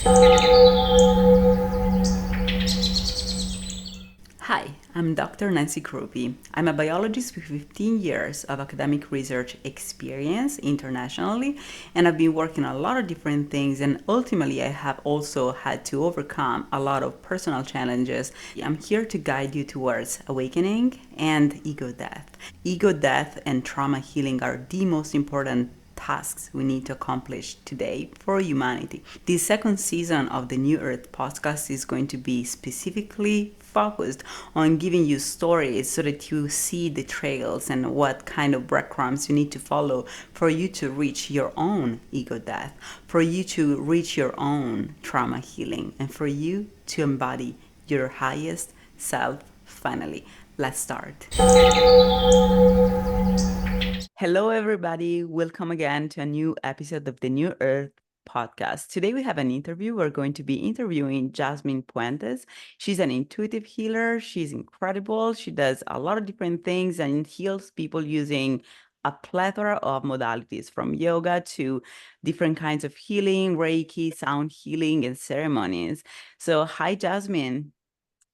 Hi, I'm Dr. Nancy Crupi. I'm a biologist with 15 years of academic research experience internationally, and I've been working on a lot of different things, and ultimately, I have also had to overcome a lot of personal challenges. I'm here to guide you towards awakening and ego death. Ego death and trauma healing are the most important tasks we need to accomplish today for humanity. The second season of the New Earth podcast is going to be specifically focused on giving you stories so that you see the trails and what kind of breadcrumbs you need to follow for you to reach your own ego death, for you to reach your own trauma healing, and for you to embody your highest self finally. Let's start. Hello, everybody. Welcome again to a new episode of the New Earth podcast. Today we have an interview. We're going to be interviewing Jasmine Puentes. She's an intuitive healer. She's incredible. She does a lot of different things and heals people using a plethora of modalities, from yoga to different kinds of healing, Reiki, sound healing, and ceremonies. So, hi, Jasmine.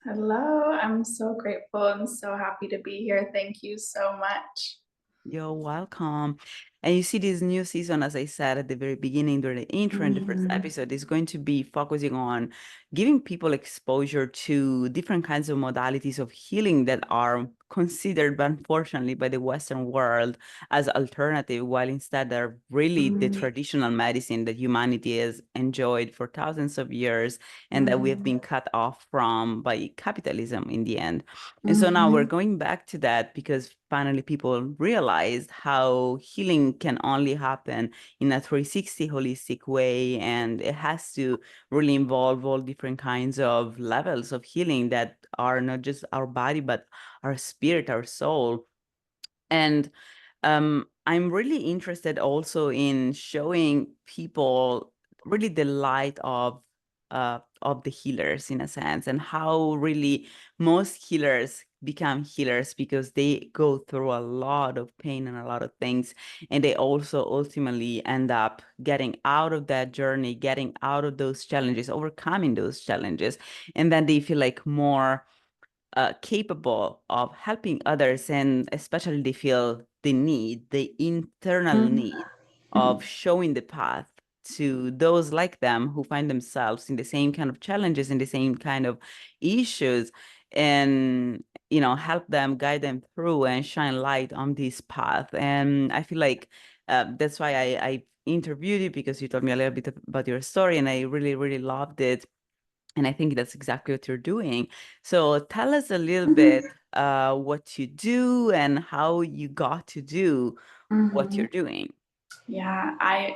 Hello, I'm so grateful and so happy to be here. Thank you so much. You're welcome. And you see, this new season, as I said at the very beginning during the intro, and the first episode is going to be focusing on giving people exposure to different kinds of modalities of healing that are considered, unfortunately, by the Western world as alternative, while instead they're really the traditional medicine that humanity has enjoyed for thousands of years and that we have been cut off from by capitalism in the end. And so now we're going back to that because finally people realized how healing can only happen in a 360 holistic way. And it has to really involve all different kinds of levels of healing that are not just our body, but our spirit, our soul. And I'm really interested also in showing people really the light of the healers in a sense, and how really most healers become healers because they go through a lot of pain and a lot of things, and they also ultimately end up getting out of that journey, getting out of those challenges, overcoming those challenges, and then they feel like more capable of helping others, and especially they feel the internal need of showing the path to those like them who find themselves in the same kind of challenges, in the same kind of issues, and help them, guide them through and shine light on this path. And I feel like that's why I interviewed you, because you told me a little bit about your story and I really, really loved it. And I think that's exactly what you're doing. So tell us a little bit what you do and how you got to do what you're doing. Yeah, I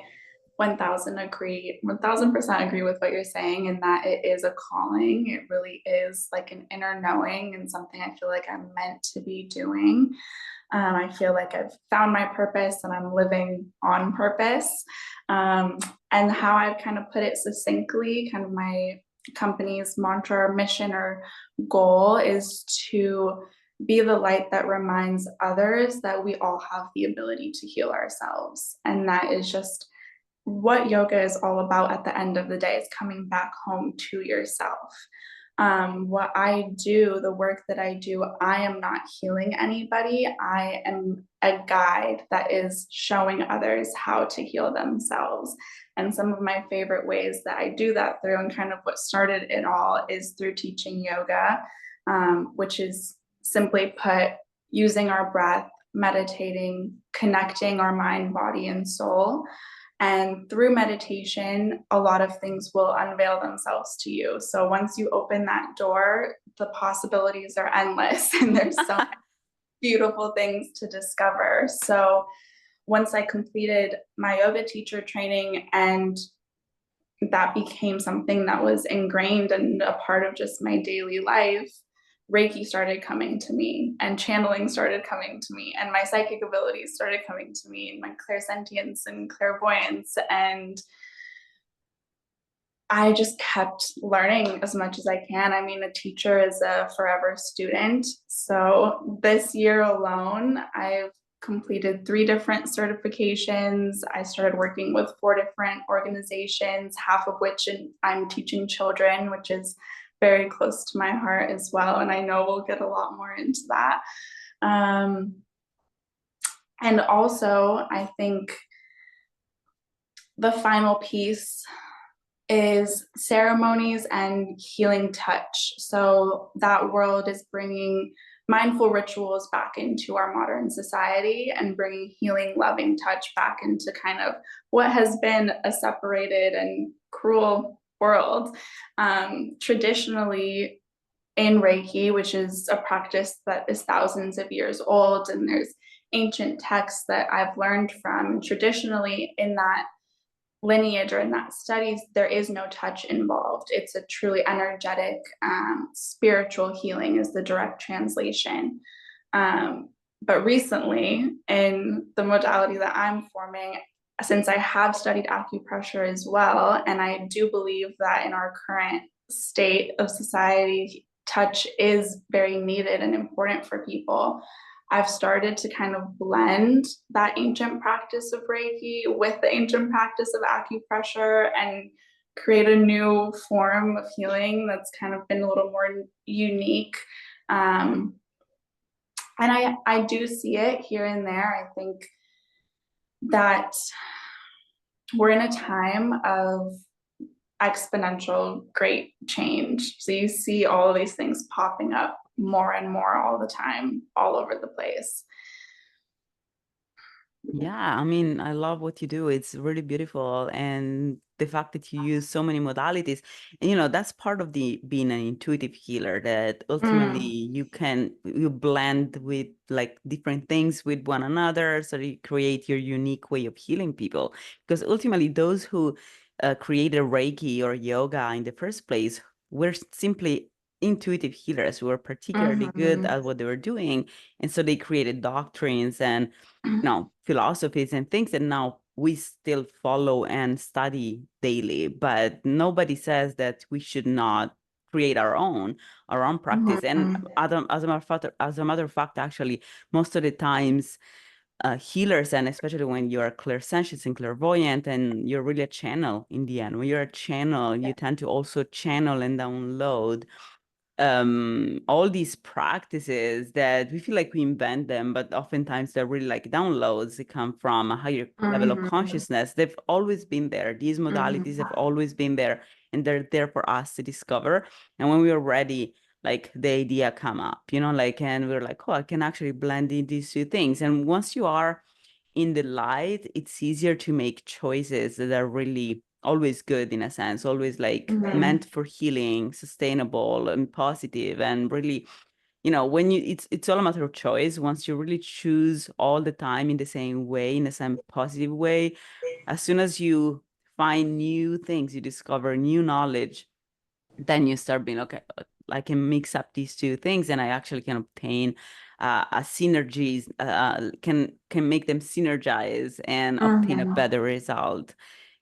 1000% agree with what you're saying, and that it is a calling. It really is like an inner knowing and something I feel like I'm meant to be doing. I feel like I've found my purpose and I'm living on purpose. And how I've kind of put it succinctly, kind of my company's mantra, or mission, or goal is to be the light that reminds others that we all have the ability to heal ourselves. And that is just what yoga is all about at the end of the day, is coming back home to yourself. What I do, the work that I do, I am not healing anybody. I am a guide that is showing others how to heal themselves. And some of my favorite ways that I do that through, and kind of what started it all, is through teaching yoga, which is simply put, using our breath, meditating, connecting our mind, body, and soul. And through meditation, a lot of things will unveil themselves to you. So once you open that door, the possibilities are endless and there's so many beautiful things to discover. So once I completed my yoga teacher training, and that became something that was ingrained and a part of just my daily life, Reiki started coming to me, and channeling started coming to me, and my psychic abilities started coming to me, and my clairsentience and clairvoyance. And I just kept learning as much as I can. I mean, a teacher is a forever student. So this year alone, I've completed 3 different certifications. I started working with 4 different organizations, half of which I'm teaching children, which is very close to my heart as well. And I know we'll get a lot more into that. And also, I think the final piece is ceremonies and healing touch. So that world is bringing mindful rituals back into our modern society and bringing healing, loving touch back into kind of what has been a separated and cruel world. Traditionally, in Reiki, which is a practice that is thousands of years old, and there's ancient texts that I've learned from. Traditionally, in that lineage or in that studies, there is no touch involved. It's a truly energetic, spiritual healing is the direct translation. But recently, in the modality that I'm forming, since I have studied acupressure as well, and I do believe that in our current state of society, touch is very needed and important for people. I've started to kind of blend that ancient practice of Reiki with the ancient practice of acupressure and create a new form of healing that's kind of been a little more unique. And I do see it here and there. I think that we're in a time of exponential great change. So you see all of these things popping up more and more all the time, all over the place. Yeah, I mean, I love what you do. It's really beautiful. And the fact that you use so many modalities, and that's part of the being an intuitive healer, that ultimately you blend with like different things with one another, so you create your unique way of healing people. Because ultimately, those who created Reiki or yoga in the first place were simply intuitive healers who were particularly good at what they were doing. And so they created doctrines and philosophies and things that now we still follow and study daily, but nobody says that we should not create our own practice. And as a matter of fact, actually, most of the times, healers, and especially when you're clairsentient and clairvoyant, and you're really a channel in the end, when you're a channel, you tend to also channel and download all these practices that we feel like we invent them, but oftentimes they're really like downloads. They come from a higher level of consciousness. They've always been there. These modalities have always been there, and they're there for us to discover. And when we are ready, like the idea come up, and we're like, oh, I can actually blend in these two things. And once you are in the light, it's easier to make choices that are really always good, in a sense, always like meant for healing, sustainable and positive, and really, when it's all a matter of choice. Once you really choose all the time in the same way, in the same positive way, as soon as you find new things, you discover new knowledge, then you start being, okay, I can mix up these two things and I actually can obtain a synergies, can make them synergize and obtain a better result.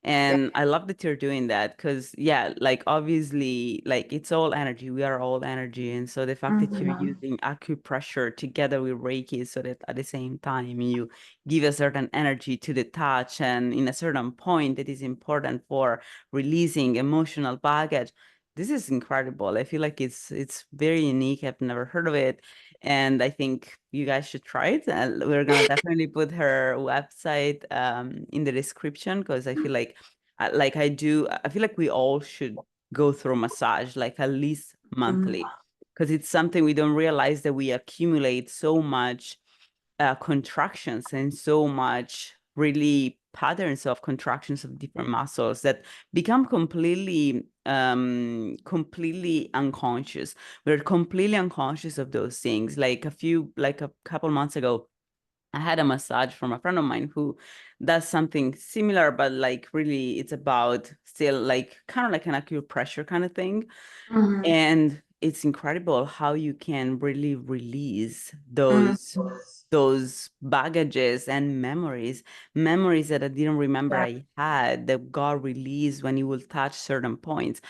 And I love that you're doing that, because yeah, like obviously, like it's all energy. We are all energy. And so the fact that you're using acupressure together with Reiki, so that at the same time you give a certain energy to the touch, and in a certain point that is important for releasing emotional baggage. This is incredible. I feel like it's very unique. I've never heard of it. And I think you guys should try it. We're gonna definitely put her website in the description, because I feel like I do. I feel like we all should go through massage like at least monthly, because it's something we don't realize, that we accumulate so much contractions and so much really patterns of contractions of different muscles that become completely unconscious. We're completely unconscious of those things. Like a couple months ago, I had a massage from a friend of mine who does something similar, but like really it's about still like kind of like an acupressure kind of thing. And it's incredible how you can really release those baggages and memories that I didn't remember I had, that got released when you will touch certain points.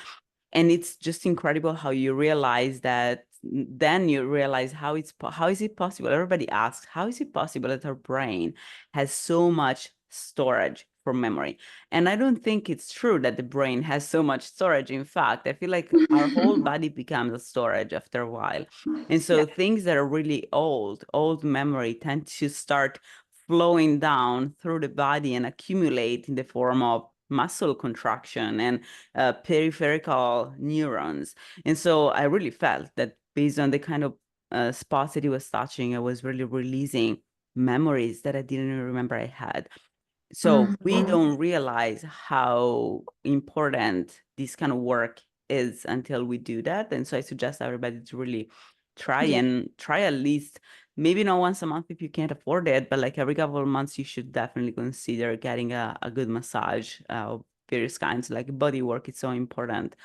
And it's just incredible how you realize that, then you realize how is it possible? Everybody asks, how is it possible that our brain has so much storage for memory? And I don't think it's true that the brain has so much storage. In fact, I feel like our whole body becomes a storage after a while. And Yeah. so things that are really old memory tend to start flowing down through the body and accumulate in the form of muscle contraction and peripheral neurons. And so I really felt that based on the kind of spots that he was touching, I was really releasing memories that I didn't even remember I had. So we Mhm. don't realize how important this kind of work is until we do that. And so I suggest everybody to really try at least, maybe not once a month if you can't afford it, but like every couple of months, you should definitely consider getting a good massage of various kinds. Like body work is so important.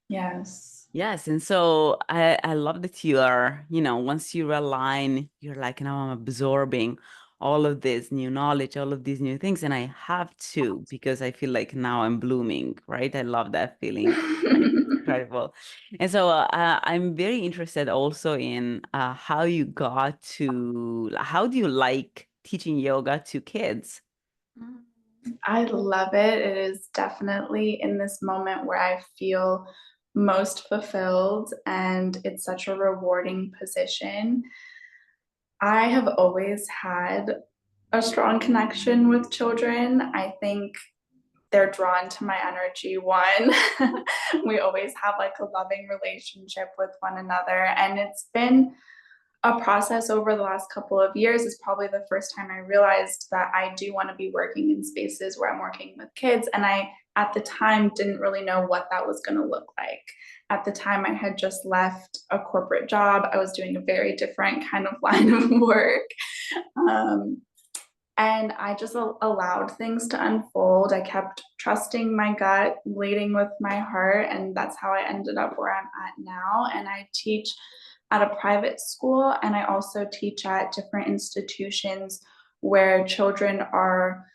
Yes. Yes, and so I love that you are, once you align, you're like, now I'm absorbing all of this new knowledge, all of these new things, and I have to because I feel like now I'm blooming, right? I love that feeling. Like it's incredible. And so I'm very interested also in how do you like teaching yoga to kids? I love it. It is definitely in this moment where I feel most fulfilled, and it's such a rewarding position. I have always had a strong connection with children. I think they're drawn to my energy. One, we always have like a loving relationship with one another. And it's been a process over the last couple of years. Is probably the first time I realized that I do want to be working in spaces where I'm working with kids. And I, at the time, didn't really know what that was going to look like. At the time, I had just left a corporate job. I was doing a very different kind of line of work. Um, and I just allowed things to unfold. I kept trusting my gut, leading with my heart, and that's how I ended up where I'm at now. And I teach at a private school, and I also teach at different institutions where children are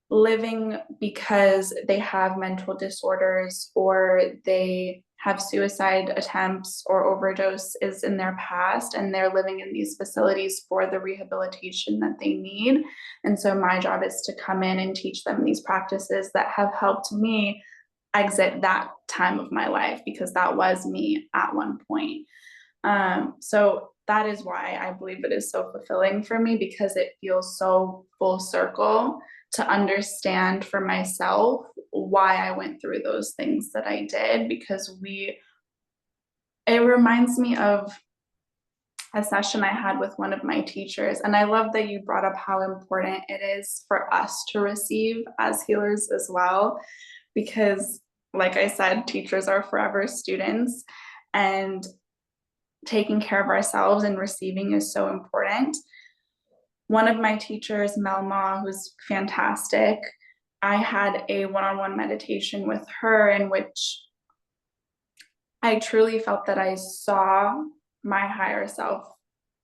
living because they have mental disorders or they have suicide attempts or overdoses in their past, and they're living in these facilities for the rehabilitation that they need. And so my job is to come in and teach them these practices that have helped me exit that time of my life, because that was me at one point. So that is why I believe it is so fulfilling for me, because it feels so full circle to understand for myself why I went through those things that I did, because it reminds me of a session I had with one of my teachers. And I love that you brought up how important it is for us to receive as healers as well, because like I said, teachers are forever students, and taking care of ourselves and receiving is so important. One of my teachers, Melma, who's fantastic, I had a one-on-one meditation with her in which I truly felt that I saw my higher self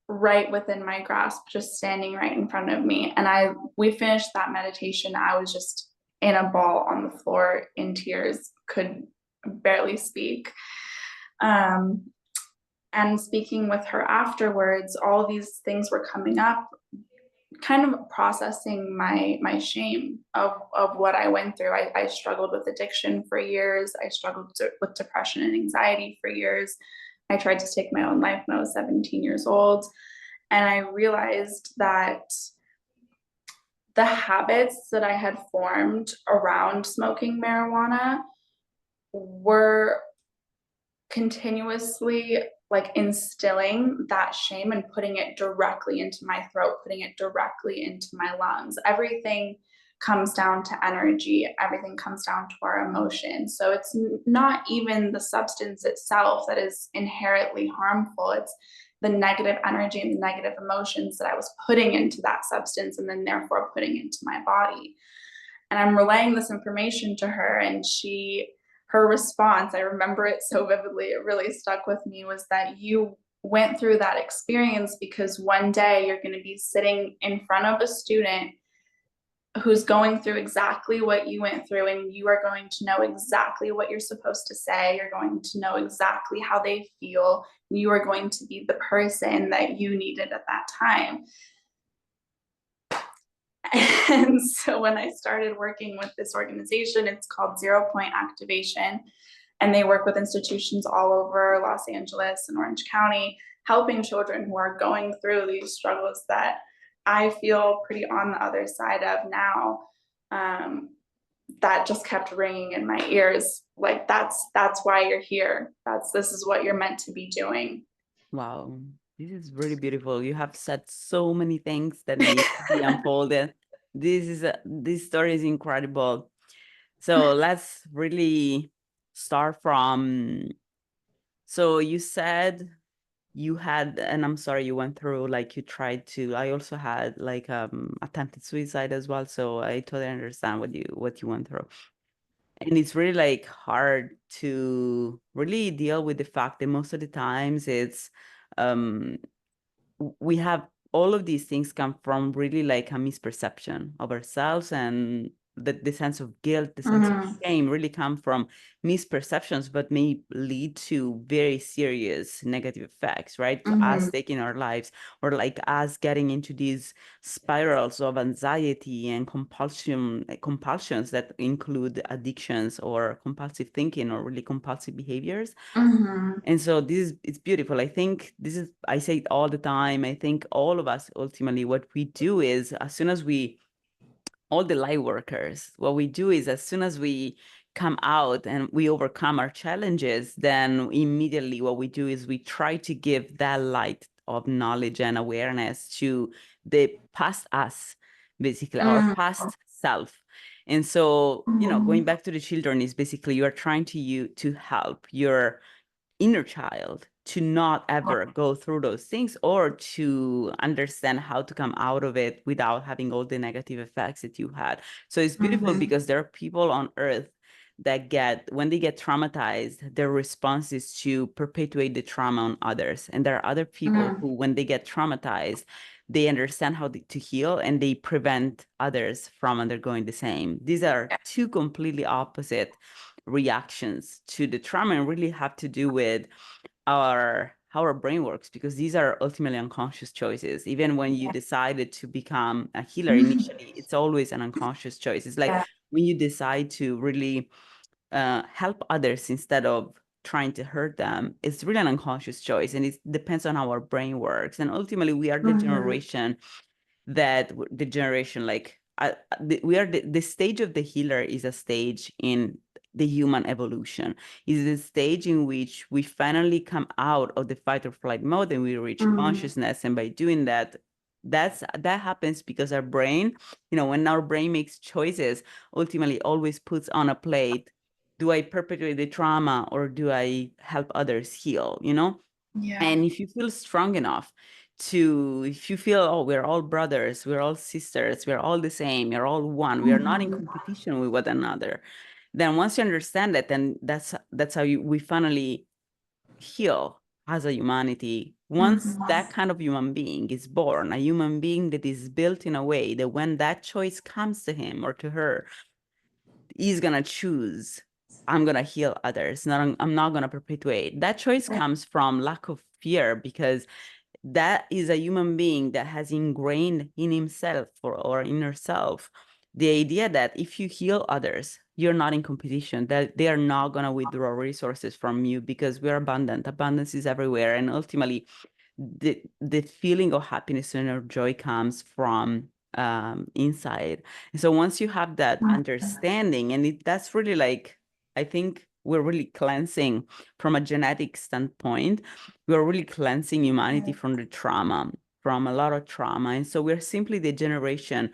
right within my grasp, just standing right in front of me. And we finished that meditation. I was just in a ball on the floor in tears, could barely speak. And speaking with her afterwards, all these things were coming up, kind of processing my shame of what I went through. I struggled with addiction for years. I struggled with depression and anxiety for years. I tried to take my own life when I was 17 years old. And I realized that the habits that I had formed around smoking marijuana were continuously like instilling that shame and putting it directly into my throat, putting it directly into my lungs. Everything comes down to energy, everything comes down to our emotions. So it's not even the substance itself that is inherently harmful, it's the negative energy and the negative emotions that I was putting into that substance and then therefore putting into my body. And I'm relaying this information to her, and her response, I remember it so vividly, it really stuck with me, was that you went through that experience because one day you're going to be sitting in front of a student who's going through exactly what you went through, and you are going to know exactly what you're supposed to say. You're going to know exactly how they feel. You are going to be the person that you needed at that time. And so when I started working with this organization, it's called 0 Point Activation, and they work with institutions all over Los Angeles and Orange County, helping children who are going through these struggles that I feel pretty on the other side of now. That just kept ringing in my ears, like that's why you're here. This is what you're meant to be doing. Wow, this is really beautiful. You have said so many things that need to be unfolded. This story is incredible. So let's really start from, so you said you had, and I'm sorry you went through, like you tried to, I also had like attempted suicide as well. So I totally understand what you went through. And it's really like hard to really deal with the fact that most of the times it's um we have all of these things come from really like a misperception of ourselves, and the sense of guilt, the sense of shame really come from misperceptions, but may lead to very serious negative effects, right? Us taking our lives, or like us getting into these spirals of anxiety and compulsions that include addictions or compulsive thinking or really compulsive behaviors. And so it's beautiful. I think I say it all the time. I think all of us, ultimately, what we do is as soon as all the light workers, what we do is as soon as we come out and we overcome our challenges, then immediately what we do is we try to give that light of knowledge and awareness to the past us, basically, our past self. And so, going back to the children is basically you are trying to help your inner child to not ever go through those things, or to understand how to come out of it without having all the negative effects that you had. So it's beautiful because there are people on earth that when they get traumatized, their response is to perpetuate the trauma on others. And there are other people who, when they get traumatized, they understand how to heal, and they prevent others from undergoing the same. These are two completely opposite reactions to the trauma, and really have to do with how our brain works, because these are ultimately unconscious choices. Even when you decided to become a healer initially, it's always an unconscious choice. It's like when you decide to really help others instead of trying to hurt them, it's really an unconscious choice, and it depends on how our brain works. And ultimately, we are the generation like we are the stage of the healer is a stage in the human evolution, is the stage in which we finally come out of the fight or flight mode and we reach consciousness. And by doing that, that happens because our brain, when our brain makes choices, ultimately always puts on a plate, do I perpetuate the trauma or do I help others heal? And if you feel strong enough if you feel, oh, we're all brothers, we're all sisters, we're all the same, we're all one, we are not in competition with one another, then once you understand that, then that's how we finally heal as a humanity. Once that kind of human being is born, a human being that is built in a way that when that choice comes to him or to her, he's gonna choose, I'm gonna heal others, I'm not gonna perpetuate. That choice comes from lack of fear, because that is a human being that has ingrained in himself or in herself the idea that if you heal others, you're not in competition, that they are not going to withdraw resources from you, because we're abundant. Abundance is everywhere. And ultimately, the feeling of happiness and joy comes from inside. And so once you have that understanding, and that's really like, I think we're really cleansing from a genetic standpoint, we're really cleansing humanity from the trauma, from a lot of trauma. And so we're simply the generation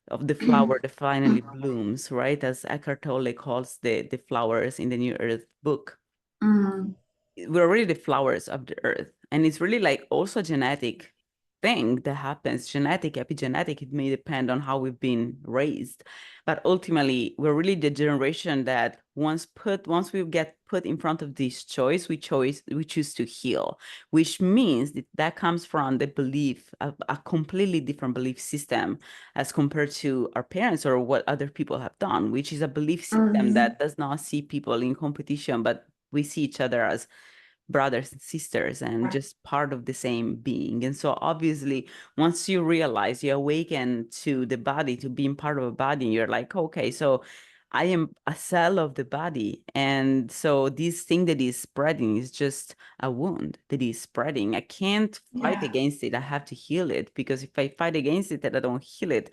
of the flower that finally blooms, right? As Eckhart Tolle calls the flowers in the New Earth book. We're really the flowers of the earth. And it's really like also a genetic thing that happens, genetic, epigenetic. It may depend on how we've been raised. But ultimately, we're really the generation that once we get put in front of this choice, we choose to heal, which means that comes from the belief, a completely different belief system as compared to our parents or what other people have done, which is a belief system that does not see people in competition, but we see each other as brothers and sisters and just part of the same being. And so obviously, once you realize, you awaken to the body, to being part of a body, you're like, okay, so I am a cell of the body. And so this thing that is spreading is just a wound that is spreading. I can't fight against it. I have to heal it, because if I fight against it and I don't heal it,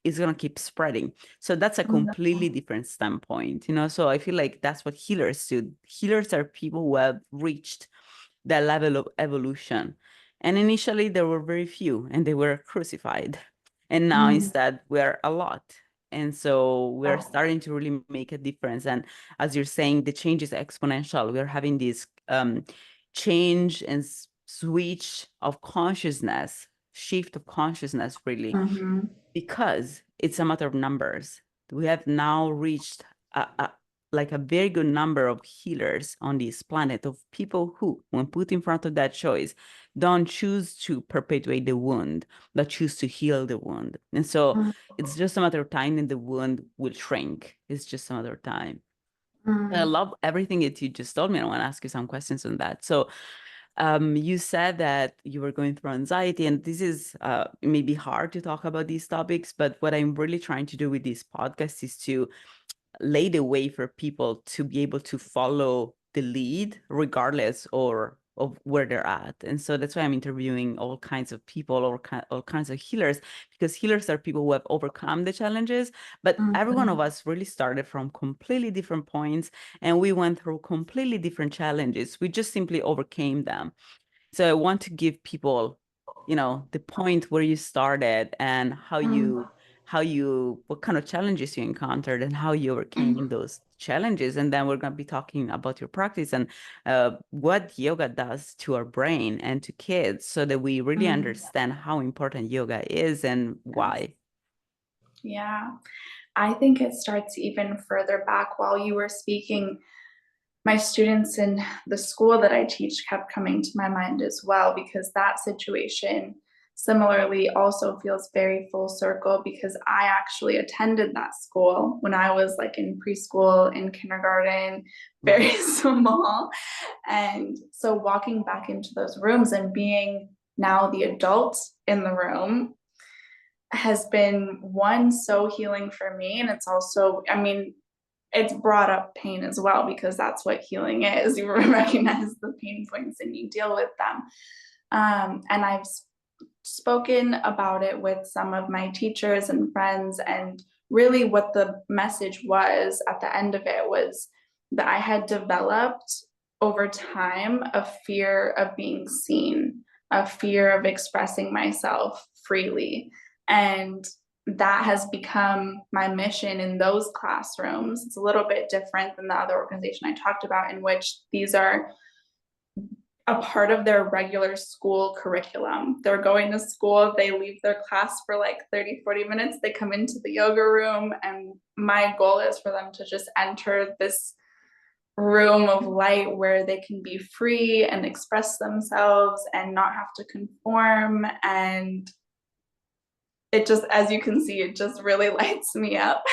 it's going to keep spreading. So that's a completely different standpoint, you know? So I feel like that's what healers do. Healers are people who have reached that level of evolution. And initially there were very few and they were crucified. And now instead we're a lot. And so we're starting to really make a difference. And as you're saying, the change is exponential. We're having this change and switch of consciousness, shift of consciousness, really, because it's a matter of numbers. We have now reached like a very good number of healers on this planet, of people who, when put in front of that choice, don't choose to perpetuate the wound, but choose to heal the wound. And so it's just a matter of time and the wound will shrink. It's just a matter of time. I love everything that you just told me. I want to ask you some questions on that. So you said that you were going through anxiety, and this is maybe hard to talk about these topics, but what I'm really trying to do with this podcast is to lay the way for people to be able to follow the lead regardless of where they're at. And so that's why I'm interviewing all kinds of people, all kinds of healers, because healers are people who have overcome the challenges, but every one of us really started from completely different points, and we went through completely different challenges. We just simply overcame them. So I want to give people, you know, the point where you started and what kind of challenges you encountered and how you overcame those challenges. And then we're going to be talking about your practice and what yoga does to our brain and to kids, so that we really understand how important yoga is and why. Yeah, I think it starts even further back. While you were speaking, my students in the school that I teach kept coming to my mind as well, because that situation similarly also feels very full circle, because I actually attended that school when I was like in preschool, in kindergarten, very small. And so walking back into those rooms and being now the adult in the room has been one so healing for me. And it's also, I mean, it's brought up pain as well, because that's what healing is. You recognize the pain points and you deal with them. And I've spoken about it with some of my teachers and friends, and really what the message was at the end of it was that I had developed over time a fear of being seen, a fear of expressing myself freely. And that has become my mission in those classrooms. It's a little bit different than the other organization I talked about, in which these are a part of their regular school curriculum. They're going to school, they leave their class for like 30-40 minutes, they come into the yoga room, and my goal is for them to just enter this room of light where they can be free and express themselves and not have to conform. And it just, as you can see, it just really lights me up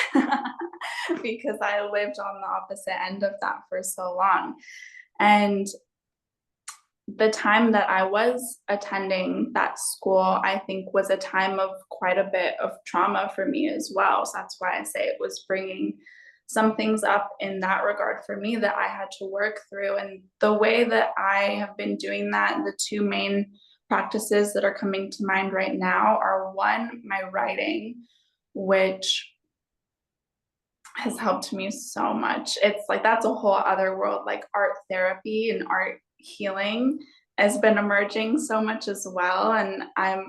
because I lived on the opposite end of that for so long. And the time that I was attending that school, I think, was a time of quite a bit of trauma for me as well. So that's why I say it was bringing some things up in that regard for me that I had to work through. And the way that I have been doing that, the two main practices that are coming to mind right now are, one, my writing, which has helped me so much. It's like, that's a whole other world. Like art therapy and art healing has been emerging so much as well. And I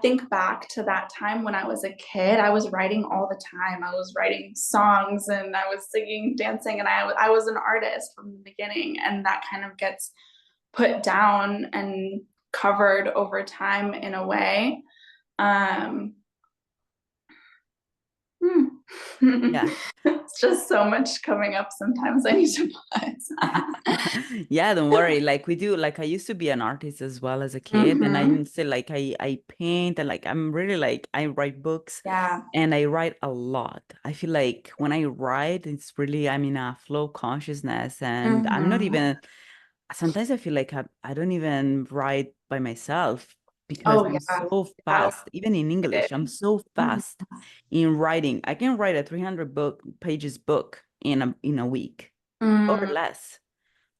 think back to that time when I was a kid. I was writing all the time. I was writing songs and I was singing, dancing, and I was an artist from the beginning. And that kind of gets put down and covered over time in a way. Yeah. It's just so much coming up sometimes. I need to pause. Yeah, don't worry. Like we do, like I used to be an artist as well as a kid, and Hmm. I'm still like I paint and like I'm really like I write books Yeah. and I write a lot. I feel like when I write, it's really I'm in a flow consciousness and I'm not Hmm. even sometimes I feel like I don't even write by myself because Oh I'm yeah. so That'll fast, even in get English, I'm it. so Mhm. fast in writing. I can write a 300 book pages book in a week or Mm, less.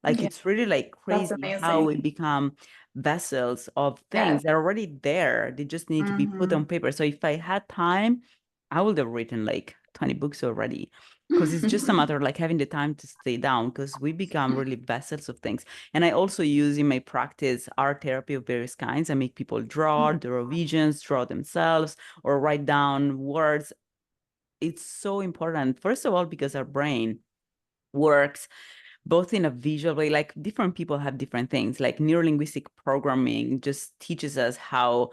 Like yeah, it's really like that's crazy how amazing. we become vessels of Yes. things that are already there. They just need to be put on Hmm. paper. So if I had time, I would have written like 20 books already. Because it's just a matter of like having the time to stay down because we become really vessels of things. And I also use in my practice art therapy of various kinds. I make people draw visions, draw themselves, or write down words. It's so important. First of all, because our brain works both in a visual way, like different people have different things. Like neurolinguistic programming just teaches us how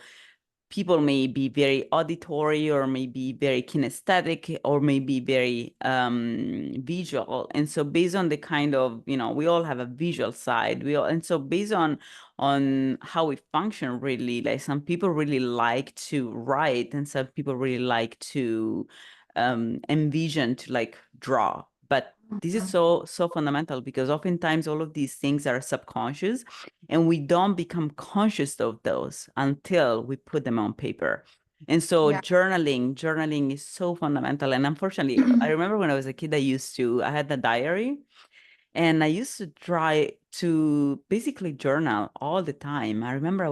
people may be very auditory or maybe very kinesthetic or maybe very visual. And so based on the kind of, we all have a visual side. And so based on how we function really, like some people really like to write and some people really like to envision to like draw. But this is so fundamental because oftentimes all of these things are subconscious and we don't become conscious of those until we put them on paper. And so Yeah. journaling is so fundamental. And unfortunately, I remember when I was a kid, I had a diary and I used to try to basically journal all the time. I remember I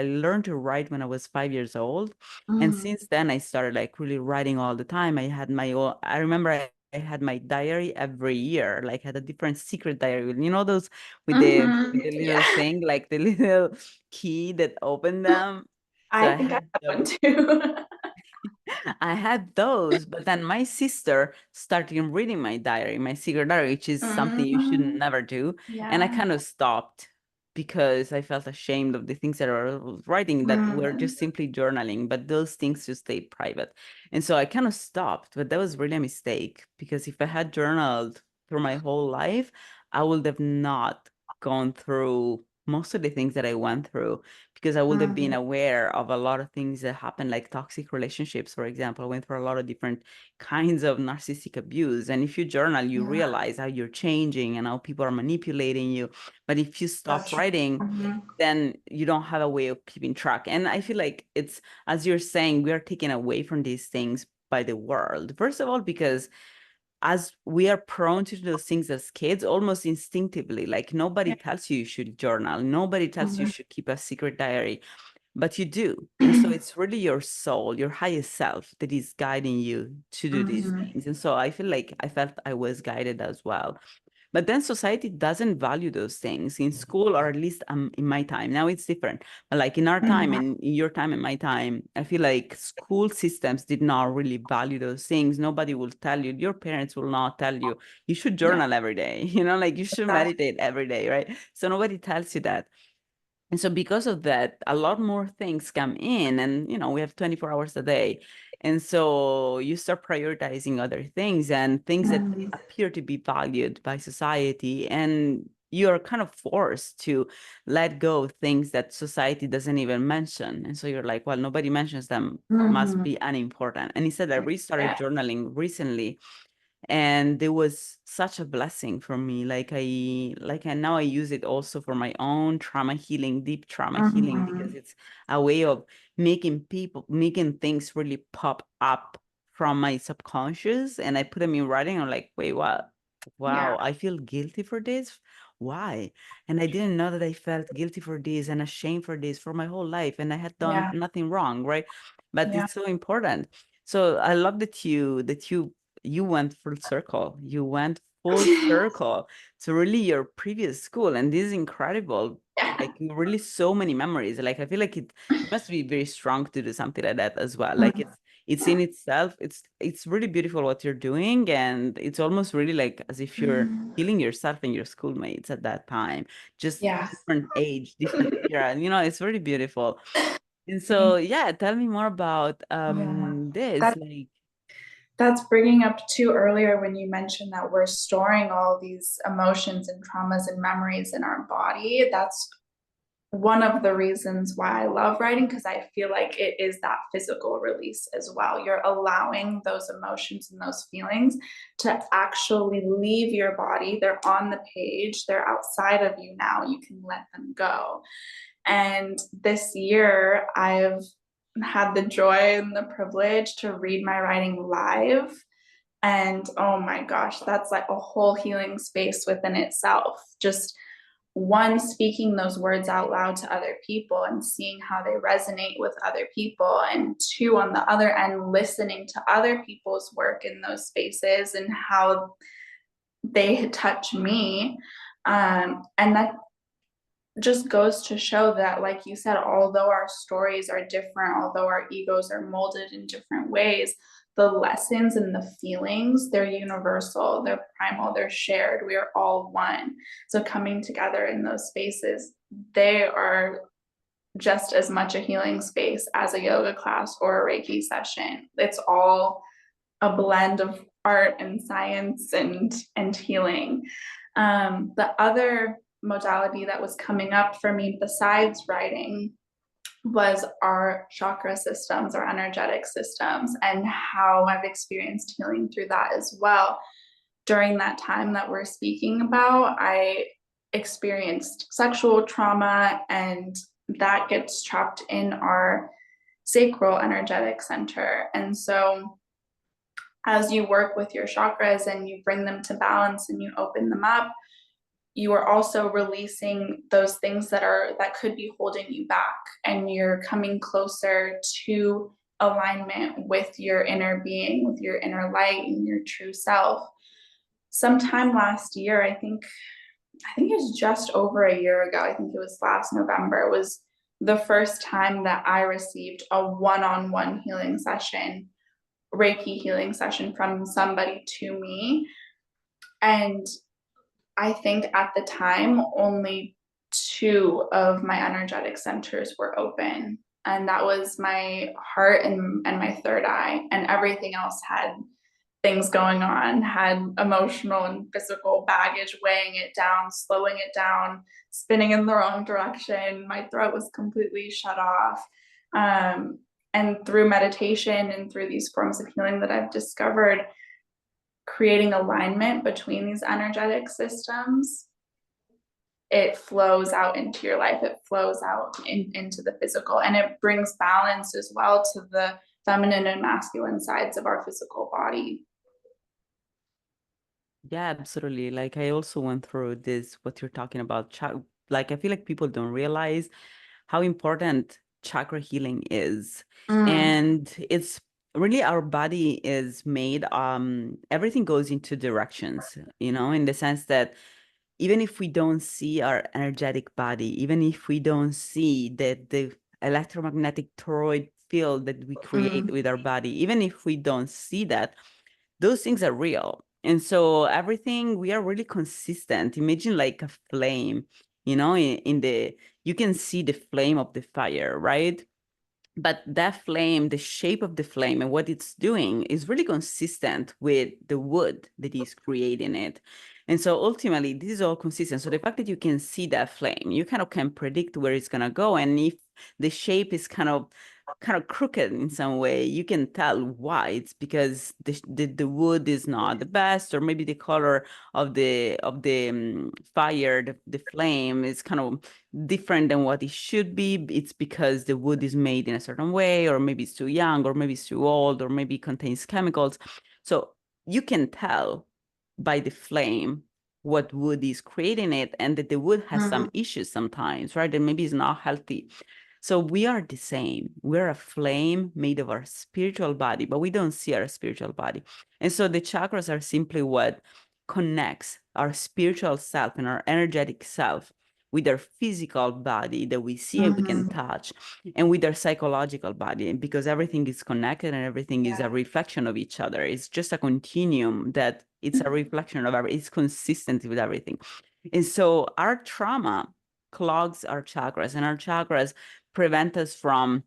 learned to write when I was 5 years old. And Mm-hmm. since then, I started like really writing all the time. I remember I had my diary every year, like had a different secret diary. You know, those with the little Yeah. thing, like the little key that opened them. So I I think I had have one those. too. I had those, but then my sister started reading my diary, my secret diary, which is something you should Hmm. never do. And I Yeah. kind of stopped because I felt ashamed of the things that I was writing that were Mm. just simply journaling, but those things just stayed private. And so I kind of stopped, but that was really a mistake because if I had journaled through my whole life, I would have not gone through most of the things that I went through because I would have been Mm. aware of a lot of things that happen, like toxic relationships, for example. I went through a lot of different kinds of narcissistic abuse. And if you journal, you Yeah, realize how you're changing and how people are manipulating you. But if you that's stop true. writing, Hmm. then you don't have a way of keeping track. And I feel like it's, as you're saying, we are taken away from these things by the world. First of all, because as we are prone to those things as kids, almost instinctively, like nobody Yeah. tells you should journal, nobody tells you Hmm. should keep a secret diary, but you do. And so it's really your soul, your highest self that is guiding you to do these Hmm. things. And so I felt I was guided as well. But then society doesn't value those things in school, or at least in my time. Now it's different. But like in our time Hmm. and in your time and my time, I feel like school systems did not really value those things. Nobody will tell you, your parents will not tell you, you should Yeah, journal every day, like you should that's meditate every day, right? So nobody tells you that. And so because of that, a lot more things come in and, we have 24 hours a day. And so you start prioritizing other things and things that mm, appear to be valued by society. And you're kind of forced to let go of things that society doesn't even mention. And so you're like, well, nobody mentions them, must mhm. be unimportant. And instead, I restarted Yeah. journaling recently and it was such a blessing for me. Like I now I use it also for my own trauma healing, deep trauma healing, because Mhm. it's a way of making things really pop up from my subconscious, and I put them in writing. I'm like, wait, what? Yeah. Wow, I feel guilty for this. Why? And I didn't know that I felt guilty for this and ashamed for this for my whole life, and I had done Yeah. nothing wrong, right? But Yeah. it's so important. So I love that you went full circle. You went full circle to really your previous school, and this is incredible. Yeah. Like really so many memories. Like I feel like it must be very strong to do something like that as well. Like Mhm. it's in itself, it's really beautiful what you're doing, and it's almost really like as if you're Mm. healing yourself and your schoolmates at that time, just Yeah. different age, different era. It's really beautiful. And Thank so yeah, tell me more about you. Yeah. this. That Like that's bringing up too earlier when you mentioned that we're storing all these emotions and traumas and memories in our body. That's one of the reasons why I love writing, because I feel like it is that physical release as well. You're allowing those emotions and those feelings to actually leave your body. They're on the page, they're outside of you now. You can let them go. And this year, I've had the joy and the privilege to read my writing live. And oh my gosh, that's like a whole healing space within itself. Just one, speaking those words out loud to other people and seeing how they resonate with other people. And two, on the other end, listening to other people's work in those spaces and how they touch me. And that just goes to show that, like you said, although our stories are different, although our egos are molded in different ways, the lessons and the feelings, they're universal, they're primal, they're shared. We are all one. So coming together in those spaces, they are just as much a healing space as a yoga class or a Reiki session. It's all a blend of art and science and healing. The other modality that was coming up for me besides writing was our chakra systems, our energetic systems, and how I've experienced healing through that as well. During that time that we're speaking about, I experienced sexual trauma, and that gets trapped in our sacral energetic center. And so as you work with your chakras and you bring them to balance and you open them up, you are also releasing those things that could be holding you back, and you're coming closer to alignment with your inner being, with your inner light and your true self. Sometime last year, I think it was just over a year ago, I think it was last November, was the first time that I received a one-on-one healing session, Reiki healing session from somebody to me. And I think at the time, only two of my energetic centers were open. And that was my heart and my third eye. And everything else had things going on, had emotional and physical baggage weighing it down, slowing it down, spinning in the wrong direction. My throat was completely shut off. And through meditation and through these forms of healing that I've discovered, creating alignment between these energetic systems, it flows out into your life. It flows out into the physical, and it brings balance as well to the feminine and masculine sides of our physical body. Yeah, absolutely. Like I also went through this, what you're talking about. Like I feel like people don't realize how important chakra healing is. Mm, And it's really our body is made, everything goes into directions, in the sense that even if we don't see our energetic body, even if we don't see the electromagnetic toroid field that we create mm, with our body, even if we don't see that, those things are real. And so everything, we are really consistent. Imagine like a flame, you can see the flame of the fire, right? But that flame, the shape of the flame and what it's doing is really consistent with the wood that is creating it. And so ultimately, this is all consistent. So the fact that you can see that flame, you kind of can predict where it's going to go. And if the shape is kind of crooked in some way, you can tell why. It's because the wood is not the best, or maybe the color of the fire, the flame is kind of different than what it should be. It's because the wood is made in a certain way, or maybe it's too young, or maybe it's too old, or maybe it contains chemicals. So you can tell by the flame what wood is creating it, and that the wood has some mm, issues sometimes, right? And maybe it's not healthy. So we are the same. We're a flame made of our spiritual body, but we don't see our spiritual body. And so the chakras are simply what connects our spiritual self and our energetic self with our physical body that we see and we can mhm. touch, and with our psychological body, because everything is connected and everything is a Yeah. reflection of each other. It's just a continuum that it's a reflection of it's consistent with everything. And so our trauma clogs our chakras, and our chakras prevent us from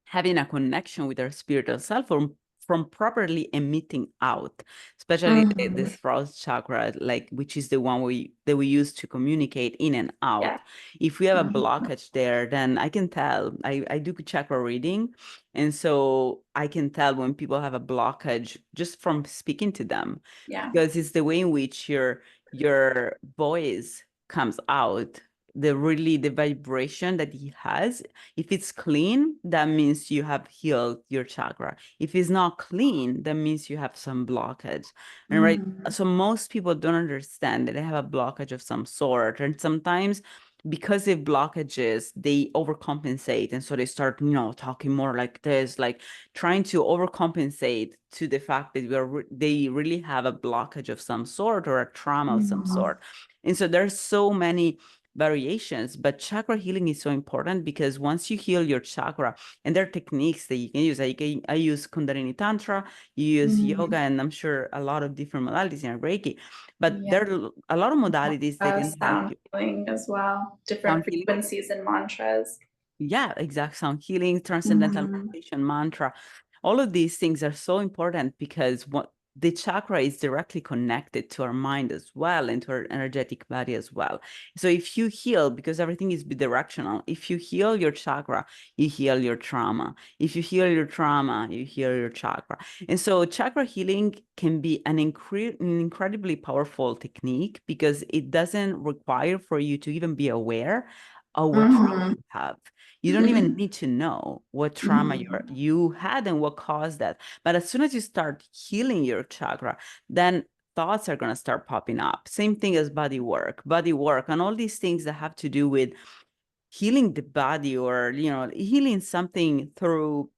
having a connection with our spiritual self, or from properly emitting out, especially the Mhm. throat chakra, like which is the one we use to communicate in and Yeah. out. If we have a Mhm. blockage there, then I can tell. I do chakra reading, and so I can tell when people have a blockage just from speaking to them, Yeah. because it's the way in which your voice comes out, the vibration that he has. If it's clean, that means you have healed your chakra. If it's not clean, that means you have some blockage. And right, Mhm. so most people don't understand that they have a blockage of some sort. And sometimes because of blockages, they overcompensate. And so they start, talking more like this, like trying to overcompensate to the fact that they really have a blockage of some sort or a trauma of some Mhm. sort. And so there's so many variations, but chakra healing is so important because once you heal your chakra, and there are techniques that you can use. I use Kundalini Tantra, you use yoga, Mhm. and I'm sure a lot of different modalities in Reiki, but Yeah. there are a lot of modalities that can help Sound you. healing as well, different Sound healing. frequencies and mantras. Yeah, exact sound healing, transcendental Mhm. meditation, mantra. All of these things are so important because what the chakra is directly connected to our mind as well and to our energetic body as well. So if you heal, because everything is bidirectional, if you heal your chakra, you heal your trauma. If you heal your trauma, you heal your chakra. And so chakra healing can be an incredibly powerful technique because it doesn't require for you to even be aware of what trauma Mhm. you have. You don't even need to know what trauma Mhm. you had and what caused that. But as soon as you start healing your chakra, then thoughts are going to start popping up. Same thing as body work, and all these things that have to do with healing the body, or healing something through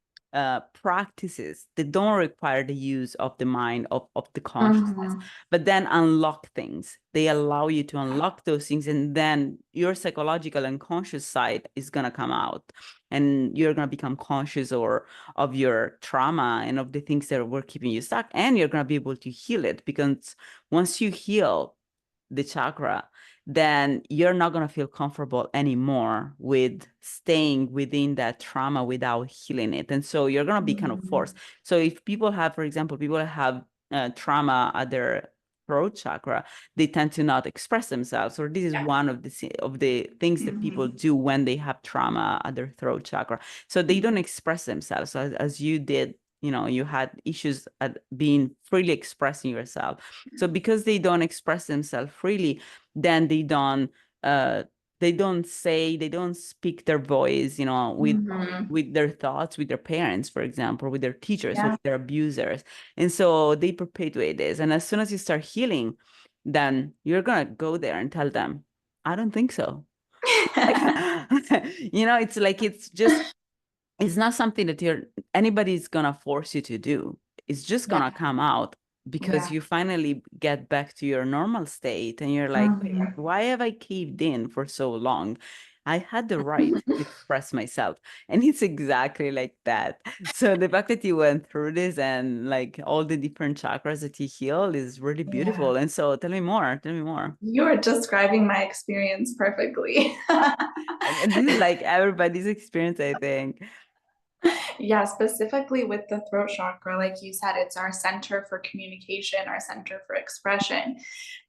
practices that don't require the use of the mind, of the consciousness, Mhm. but then unlock things. They allow you to unlock those things, and then your psychological and conscious side is going to come out, and you're going to become conscious or of your trauma and of the things that were keeping you stuck, and you're going to be able to heal it, because once you heal the chakra, then you're not going to feel comfortable anymore with staying within that trauma without healing it. And so you're going to be kind of Mhm. forced. So if people have, for example, people have trauma at their throat chakra, they tend to not express themselves. Or this is Yeah. one of the things that people Mhm. do when they have trauma at their throat chakra. So they don't express themselves as you did. You had issues at being freely expressing yourself. So because they don't express themselves freely, then uh they don't speak their voice, Mhm. with their thoughts, with their parents, for example, with their teachers, with Yeah. their abusers. And so they perpetuate this. And as soon as you start healing, then you're gonna go there and tell them, I don't think so. It's like it's not something that anybody's gonna force you to do. It's just Yeah. gonna come out because Yeah. you finally get back to your normal state, and you're like, wait, Mhm. why have I caved in for so long? I had the right to express myself. And it's exactly like that. So the fact that you went through this and like all the different chakras that you heal is really Yeah. beautiful. And so tell me more. Tell me more. You are describing my experience perfectly. And this is like everybody's experience, I think. Yeah, specifically with the throat chakra, like you said, it's our center for communication, our center for expression.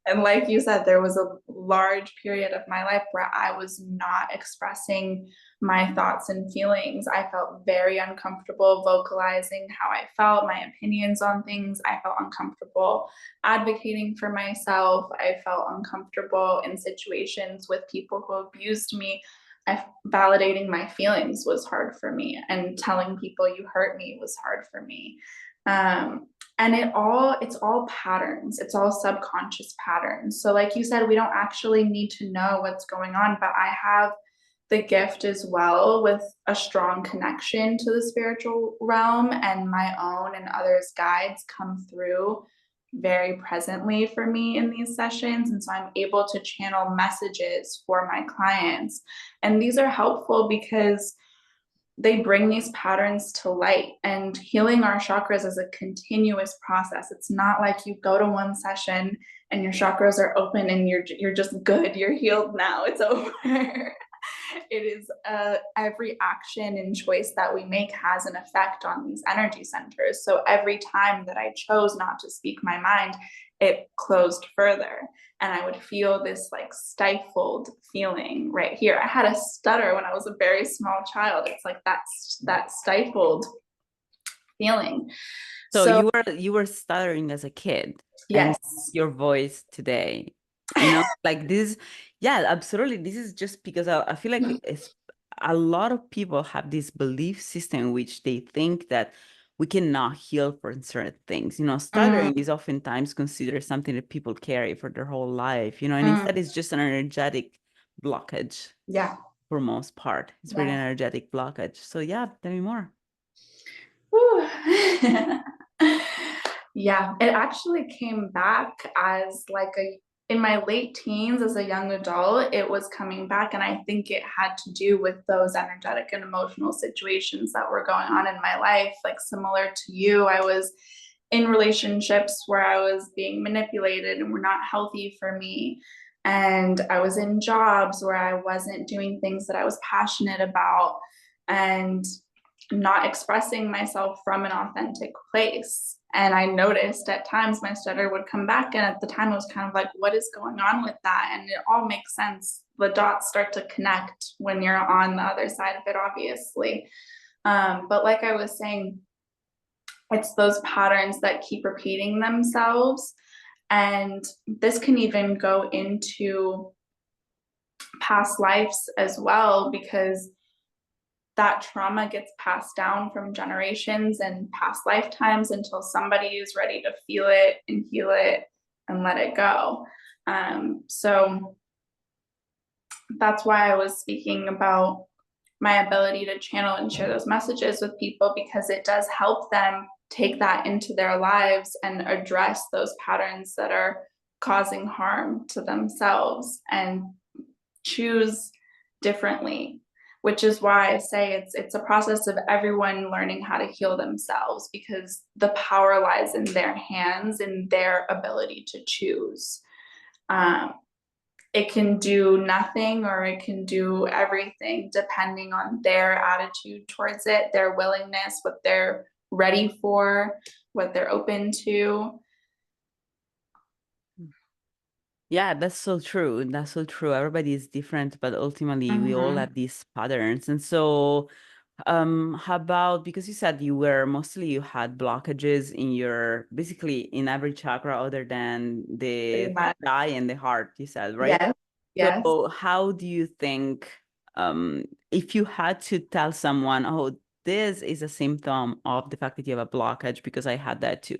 And like you said, there was a large period of my life where I was not expressing my thoughts and feelings. I felt very uncomfortable vocalizing how I felt, my opinions on things. I felt uncomfortable advocating for myself. I felt uncomfortable in situations with people who abused me. Validating my feelings was hard for me, and telling people you hurt me was hard for me. Um, and it's all patterns, it's all subconscious patterns. So like you said, we don't actually need to know what's going on, but I have the gift as well with a strong connection to the spiritual realm, and my own and others guides come through very presently for me in these sessions, and so I'm able to channel messages for my clients. And these are helpful because they bring these patterns to light, and healing our chakras is a continuous process. It's not like you go to one session and your chakras are open and you're just good, you're healed now, it's over. It is every action and choice that we make has an effect on these energy centers. So every time that I chose not to speak my mind, it closed further. And I would feel this like stifled feeling right here. I had a stutter when I was a very small child. It's like that stifled feeling. So So you were stuttering as a kid, and yes. your voice today, like this, yeah, absolutely. This is just because I feel like it's a lot of people have this belief system in which they think that we cannot heal from certain things. Stuttering Mm, is oftentimes considered something that people carry for their whole life, and instead mm, it's just an energetic blockage yeah. for most part. It's really Yeah. an energetic blockage. So yeah, tell me more. Whew. Yeah, it actually came back as like a in my late teens as a young adult, it was coming back. And I think it had to do with those energetic and emotional situations that were going on in my life. Like similar to you, I was in relationships where I was being manipulated and were not healthy for me. And I was in jobs where I wasn't doing things that I was passionate about. And not expressing myself from an authentic place. And I noticed at times my stutter would come back. And at the time, I was kind of like, what is going on with that? And it all makes sense. The dots start to connect when you're on the other side of it, obviously. But like I was saying, it's those patterns that keep repeating themselves. And this can even go into past lives as well, because that trauma gets passed down from generations and past lifetimes until somebody is ready to feel it and heal it and let it go. So that's why I was speaking about my ability to channel and share those messages with people, because it does help them take that into their lives and address those patterns that are causing harm to themselves and choose differently, which is why I say it's a process of everyone learning how to heal themselves, because the power lies in their hands and their ability to choose. Um, it can do nothing or it can do everything depending on their attitude towards it, their willingness, what they're ready for, what they're open to. Yeah, that's so true. That's so true. Everybody is different, but ultimately we all Mm-hmm. have these patterns. And so, how about, because you said you had blockages in basically in every chakra other than Pretty the much. third eye and the heart, you said, right? Yes. Yes. So how do you think, if you had to tell someone, oh, this is a symptom of the fact that you have a blockage because I had that too,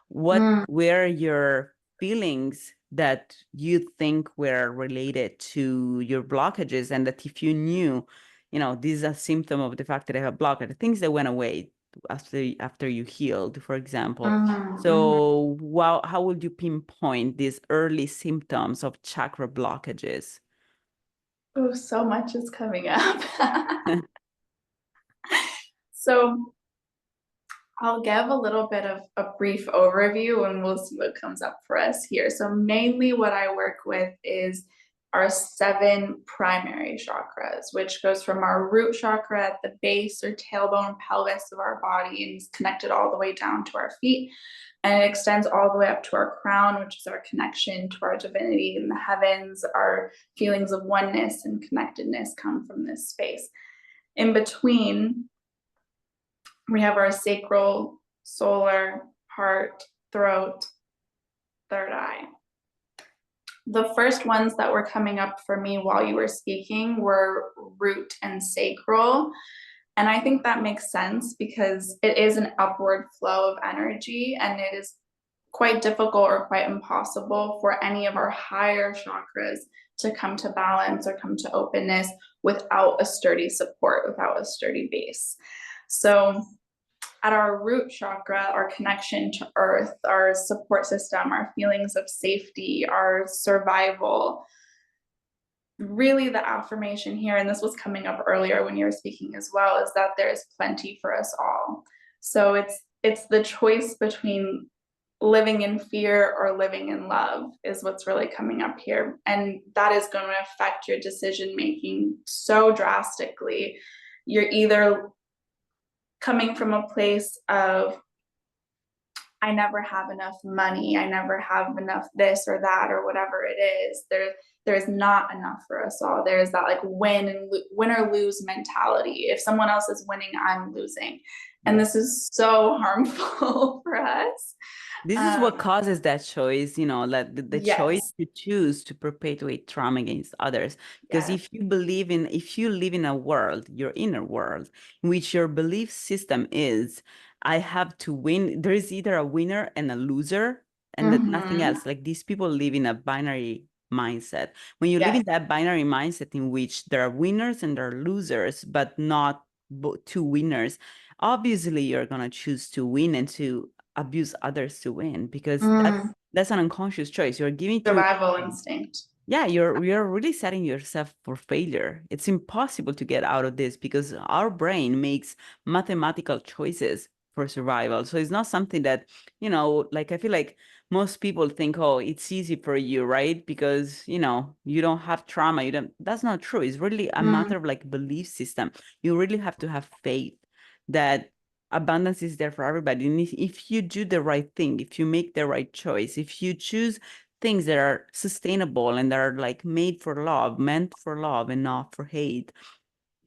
what Mm, were your feelings that you think were related to your blockages, and that if you knew, this is a symptom of the fact that I have a blockage, things that went away after you healed, for example. mm, mm. So how would you pinpoint these early symptoms of chakra blockages? Oh, so much is coming up. So I'll give a little bit of a brief overview and we'll see what comes up for us here. So mainly what I work with is our 7 primary chakras, which goes from our root chakra at the base or tailbone pelvis of our body and is connected all the way down to our feet. And it extends all the way up to our crown, which is our connection to our divinity in the heavens. Our feelings of oneness and connectedness come from this space. In between, we have our sacral, solar, heart, throat, third eye. The first ones that were coming up for me while you were speaking were root and sacral. And I think that makes sense because it is an upward flow of energy, and it is quite difficult or quite impossible for any of our higher chakras to come to balance or come to openness without a sturdy support, without a sturdy base. So at our root chakra, our connection to earth, our support system, our feelings of safety, our survival, really the affirmation here, and this was coming up earlier when you were speaking as well, is that there is plenty for us all. So it's the choice between living in fear or living in love is what's really coming up here. And that is going to affect your decision making so drastically. You're either coming from a place of, I never have enough money, I never have enough this or that or whatever it is. There's not enough for us all. There's that like win or lose mentality. If someone else is winning, I'm losing. And this is so harmful for us. This is what causes that choice, that the choice Yes. to choose to perpetuate trauma against others. Because Yes. if you live in a world, your inner world, in which your belief system is, I have to win, there is either a winner and a loser, and that nothing else. Like these people live in a binary mindset. When you live Yes. in that binary mindset in which there are winners and there are losers, but not two winners, obviously you're going to choose to win and to abuse others to win, because that's an unconscious choice. You're giving to, Survival instinct. yeah, you're really setting yourself for failure. It's impossible to get out of this because our brain makes mathematical choices for survival. So it's not something that, like I feel like most people think, oh, it's easy for you, right? Because, you don't have trauma. That's not true. It's really a matter of like belief system. You really have to have faith that abundance is there for everybody. And if you do the right thing, if you make the right choice, if you choose things that are sustainable and that are like made for love, meant for love and not for hate,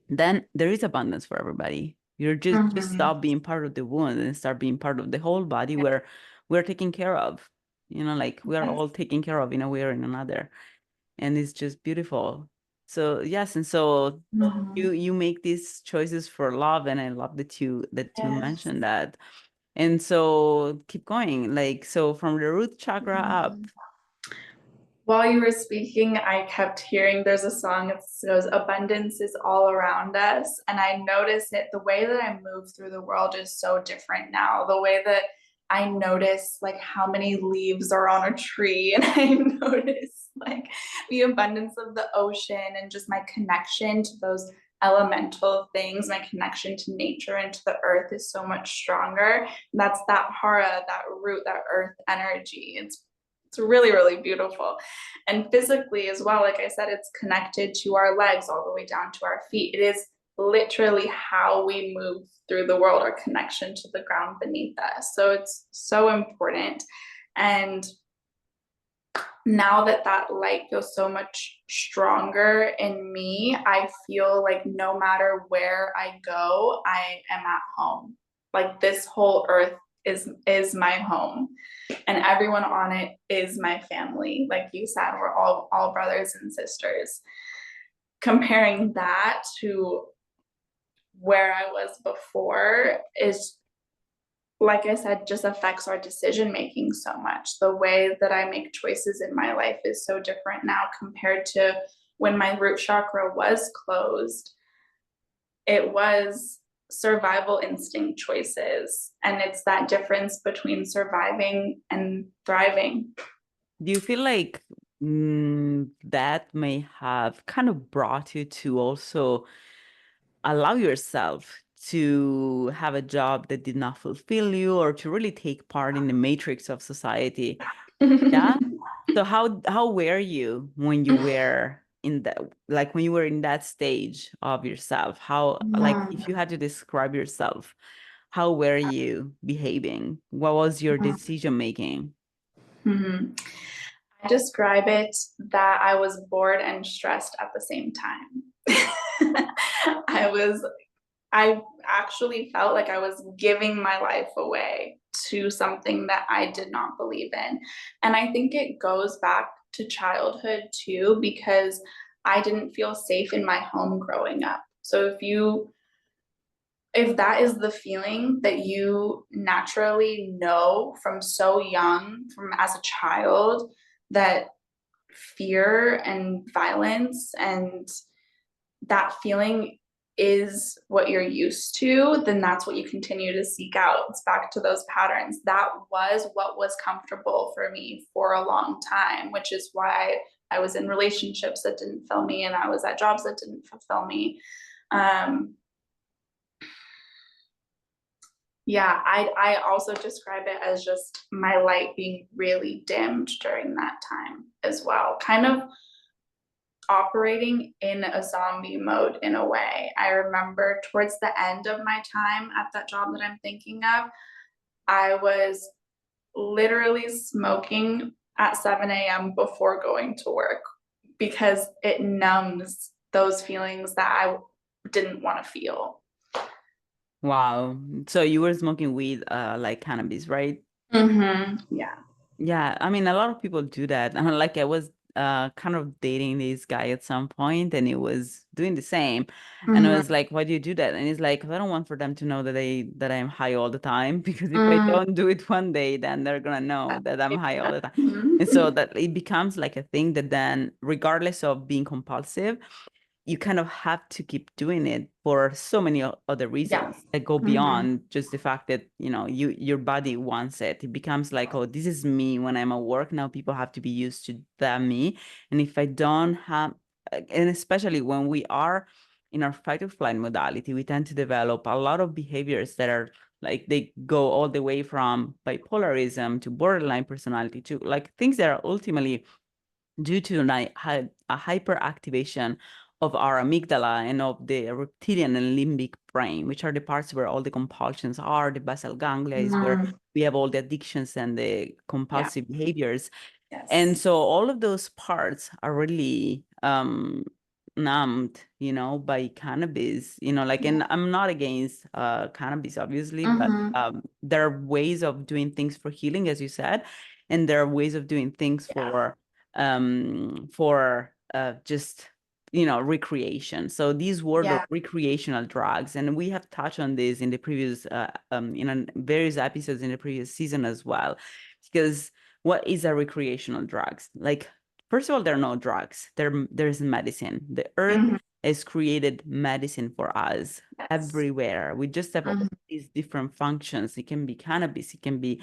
then there is abundance for everybody. You're just stop being part of the wound and start being part of the whole body where we're taken care of. Like we are all taken care of in a way or in another. And it's just beautiful. So yes, and so you make these choices for love, and I love that you Yes. mentioned that. And so keep going. Like, so from the root chakra up. While you were speaking, I kept hearing there's a song that goes, abundance is all around us. And I noticed it, the way that I move through the world is so different now. The way that I notice like how many leaves are on a tree, and I notice like the abundance of the ocean and just my connection to those elemental things, my connection to nature and to the earth is so much stronger. And that's that hara, that root, that earth energy. It's really, really beautiful. And physically as well, like I said, it's connected to our legs all the way down to our feet. It is literally how we move through the world, our connection to the ground beneath us. So it's so important. And now that that light feels so much stronger in me, I feel like no matter where I go, I am at home. Like this whole earth is my home, and everyone on it is my family. Like you said, we're all brothers and sisters. Comparing that to where I was before is, like I said, just affects our decision making so much. The way that I make choices in my life is so different now compared to when my root chakra was closed. It was survival instinct choices. And it's that difference between surviving and thriving. Do you feel like that may have kind of brought you to also allow yourself to have a job that did not fulfill you, or to really take part in the matrix of society? Yeah. So how were you when you were in that, like when you were in that stage of yourself? How, like if you had to describe yourself, how were you behaving? What was your decision making? I describe it that I was bored and stressed at the same time. I actually felt like I was giving my life away to something that I did not believe in. And I think it goes back to childhood too, because I didn't feel safe in my home growing up. So if that is the feeling that you naturally know from so young, from as a child, that fear and violence and that feeling is what you're used to, then that's what you continue to seek out. It's back to those patterns. That was what was comfortable for me for a long time, which is why I was in relationships that didn't fill me and I was at jobs that didn't fulfill me. Yeah, I also describe it as just my light being really dimmed during that time as well. Kind of operating in a zombie mode in a way. I remember towards the end of my time at that job that I'm thinking of, I was literally smoking at 7 a.m. before going to work because it numbs those feelings that I didn't want to feel. Wow. So you were smoking weed, like cannabis, right? Yeah. Yeah, I mean, a lot of people do that. And like I was kind of dating this guy at some point and he was doing the same. And I Mhm. was like, why do you do that? And he's like, I don't want for them to know that I'm high all the time because if I Mhm. don't do it one day, then they're gonna know that I'm high all the time. And so Mhm. that it becomes like a thing that then, regardless of being compulsive, you kind of have to keep doing it for so many other Yeah. reasons that go Mhm. beyond just the fact that your body wants it. It becomes like, oh, this is me when I'm at work. Now people have to be used to that me. And if I don't have, and especially when we are in our fight or flight modality, we tend to develop a lot of behaviors that are like they go all the way from bipolarism to borderline personality to like things that are ultimately due to a hyperactivation of our amygdala and of the reptilian and limbic brain, which are the parts where all the compulsions are. The basal ganglia is where Mhm. we have all the addictions and the Yeah. compulsive behaviors. And Yes. so all of those parts are really numbed, by cannabis, like, and Yeah. I'm not against cannabis, obviously, but Mhm. there are ways of doing things for healing, as you said, and there are ways of doing things Yeah. for just recreation. So these word of Yeah. recreational drugs, and we have touched on this in the previous various episodes in the previous season as well, because what is a recreational drugs? Like, first of all, there are no drugs. There's medicine. The earth Mhm. has created medicine for us Yes. everywhere. We just have all Mhm. these different functions. It can be cannabis, it can be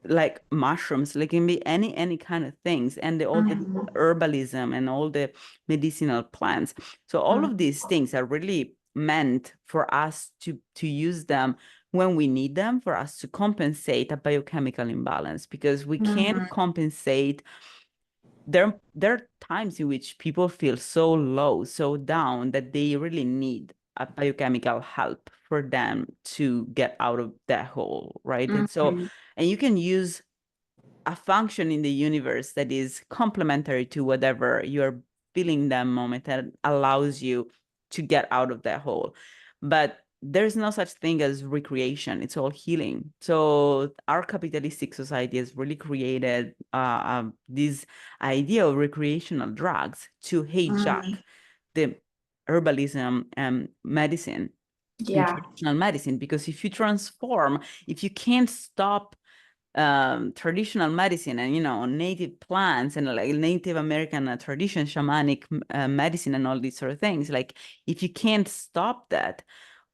like mushrooms, like it can be any kind of things, and all the Mhm. herbalism and all the medicinal plants. So all Mhm. of these things are really meant for us to use them when we need them, for us to compensate a biochemical imbalance, because we can't Mhm. compensate. There are times in which people feel so low, so down, that they really need a biochemical help for them to get out of that hole, right? And so, Mhm. and you can use a function in the universe that is complementary to whatever you're feeling that moment, that allows you to get out of that hole. But there's no such thing as recreation. It's all healing. So our capitalistic society has really created this idea of recreational drugs to hijack Mhm. the herbalism and medicine and Yeah. traditional medicine. Because if you can't stop traditional medicine and native plants and like Native American tradition, shamanic medicine and all these sort of things, like if you can't stop that,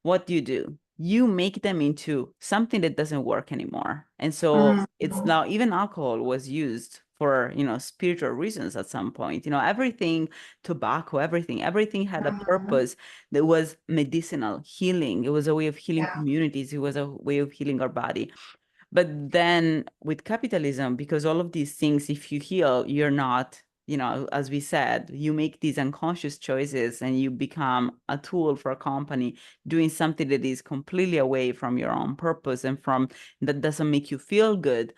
what do? You make them into something that doesn't work anymore. And so it's Mhm. now, even alcohol was used for spiritual reasons at some point. Everything, tobacco, everything had a Mhm. purpose that was medicinal, healing. It was a way of healing Yeah. communities. It was a way of healing our body. But then with capitalism, because all of these things, if you heal, you're not, as we said, you make these unconscious choices and you become a tool for a company doing something that is completely away from your own purpose and from that doesn't make you feel good.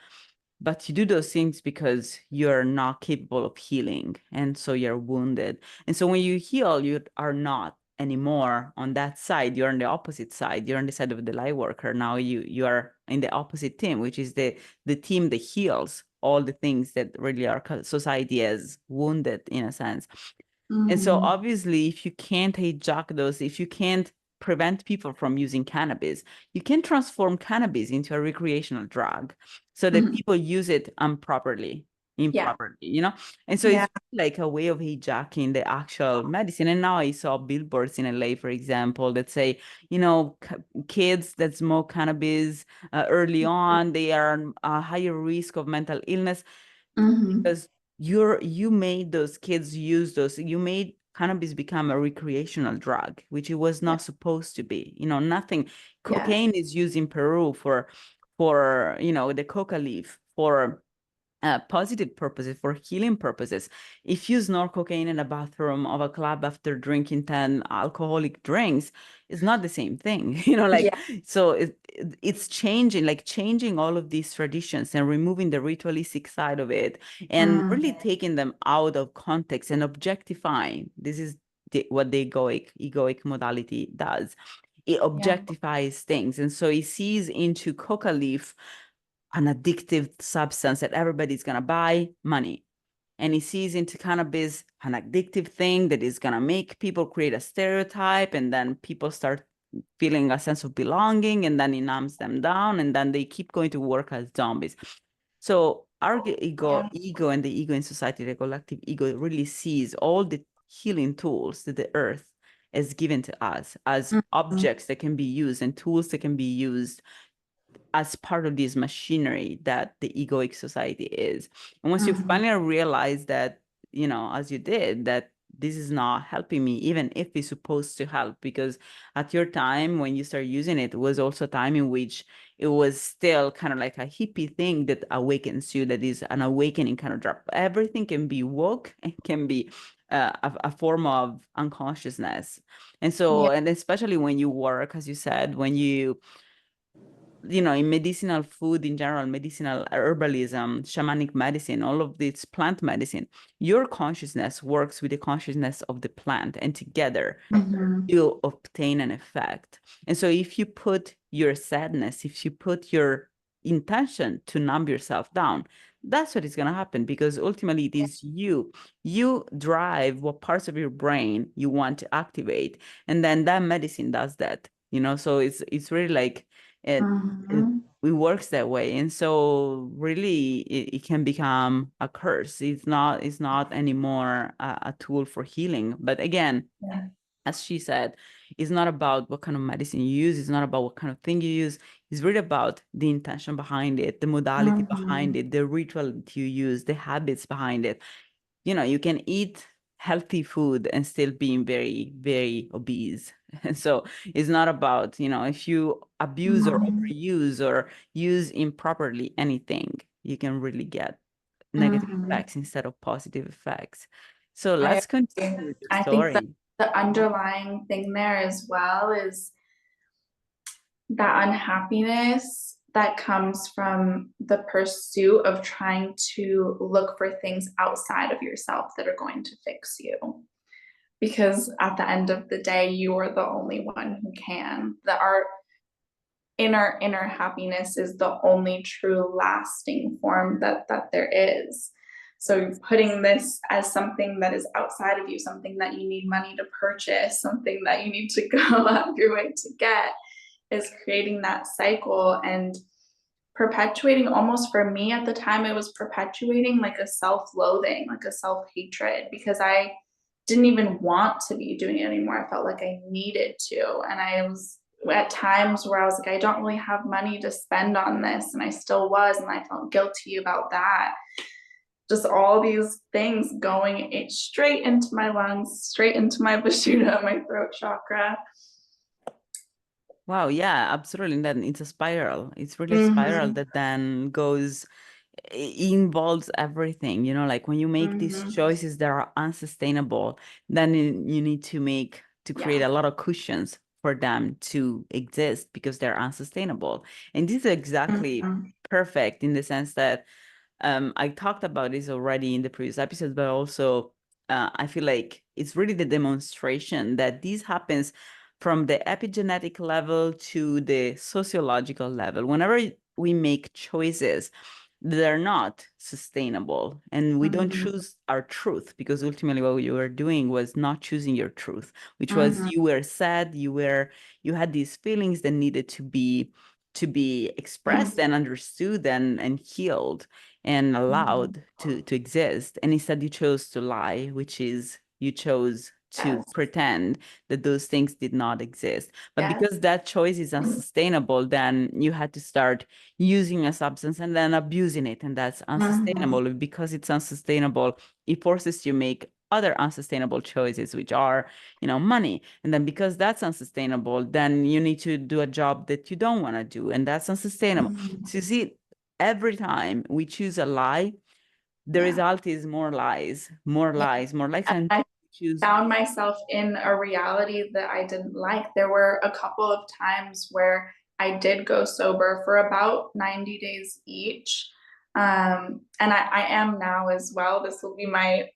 But you do those things because you're not capable of healing. And so you're wounded. And so when you heal, you are not anymore on that side. You're on the opposite side. You're on the side of the light worker. Now you are in the opposite team, which is the team that heals all the things that really our society has wounded in a sense. And so Mhm. obviously, if you can't hijack those, if you can't prevent people from using cannabis, you can transform cannabis into a recreational drug so that Mhm. people use it Yeah. improperly. And so Yeah. it's like a way of hijacking the actual medicine. And now I saw billboards in LA, for example, that say, kids that smoke cannabis early on, they are a higher risk of mental illness Mhm. because you made those kids use those. You made cannabis become a recreational drug, which it was Yeah. not supposed to be. You know, nothing. Yes. Cocaine is used in Peru for the coca leaf for positive purposes, for healing purposes. If you snort cocaine in a bathroom of a club after drinking 10 alcoholic drinks, it's not the same thing. Yeah. So it's changing, like changing all of these traditions and removing the ritualistic side of it and really taking them out of context and objectifying. This is what the egoic modality does. It Yeah. objectifies things. And so it sees into coca leaf an addictive substance that everybody's going to buy, money. And he sees into cannabis an addictive thing that is going to make people create a stereotype, and then people start feeling a sense of belonging, and then he numbs them down, and then they keep going to work as zombies. So our Yeah. ego and the ego in society, the collective ego, really sees all the healing tools that the earth has given to us as Mhm. objects that can be used and tools that can be used as part of this machinery that the egoic society is. And once you finally realize that, as you did, that this is not helping me, even if it's supposed to help, because at your time when you start using it, it was also a time in which it was still kind of like a hippie thing that awakens you, that is an awakening kind of drop. Everything can be woke and can be a form of unconsciousness. And Yeah. so, and especially when you work, as you said, when in medicinal food in general, medicinal herbalism, shamanic medicine, all of this plant medicine, your consciousness works with the consciousness of the plant, and together Mhm. you obtain an effect. And so if you put your sadness, if you put your intention to numb yourself down, that's what is going to happen, because ultimately it is you drive what parts of your brain you want to activate, and then that medicine does that. So it's really like it Mhm. it works that way. And so really it can become a curse. It's not anymore a tool for healing. But again, Yeah. as she said, it's not about what kind of medicine you use. It's not about what kind of thing you use. It's really about the intention behind it, the modality behind Mhm. it, the ritual that you use, the habits behind it. You can eat healthy food and still being very, very obese. And so it's not about, if you abuse or Mhm. overuse or use improperly anything, you can really get negative Mhm. effects instead of positive effects. So I let's continue agree. with your I think that story. the underlying thing there as well is that unhappiness that comes from the pursuit of trying to look for things outside of yourself that are going to fix you. Because at the end of the day, you are the only one who can. That our inner happiness is the only true lasting form that there is. So putting this as something that is outside of you, something that you need money to purchase, something that you need to go out of your way to get, is creating that cycle and perpetuating. Almost for me at the time, it was perpetuating like a self-loathing, like a self-hatred, because I didn't even want to be doing it anymore. I felt like I needed to. And I was at times where I was like, I don't really have money to spend on this. And I still was. And I felt guilty about that. Just all these things going straight into my lungs, straight into my Vashuddha, my throat chakra. Wow, yeah, absolutely. And then it's a spiral. It's really a spiral Mm-hmm. that then goes, it involves everything, like when you make these Mm-hmm. choices that are unsustainable, then you need to create Yeah. a lot of cushions for them to exist because they're unsustainable. And this is exactly Mm-hmm. perfect in the sense that I talked about this already in the previous episodes, but also I feel like it's really the demonstration that this happens from the epigenetic level to the sociological level. Whenever we make choices that are not sustainable and we don't Mm-hmm. choose our truth, because ultimately what you were doing was not choosing your truth, which was Mm-hmm. you were sad, you had these feelings that needed to be expressed and understood and healed and Mm-hmm. allowed to exist. And instead you chose to lie, which is you chose to Yes. pretend that those things did not exist. But Yes. because that choice is unsustainable, then you had to start using a substance and then abusing it. And that's Mm-hmm. unsustainable. Because it's unsustainable, it forces you make other unsustainable choices, which are, money. And then because that's unsustainable, then you need to do a job that you don't want to do, and that's unsustainable. Mhm. So you see, every time we choose a lie, the Yeah. result is more lies, more Yeah. lies, more lies, And and I choose. found myself in a reality that I didn't like. There were a couple of times where I did go sober for about 90 days each. And I am now as well. This will be my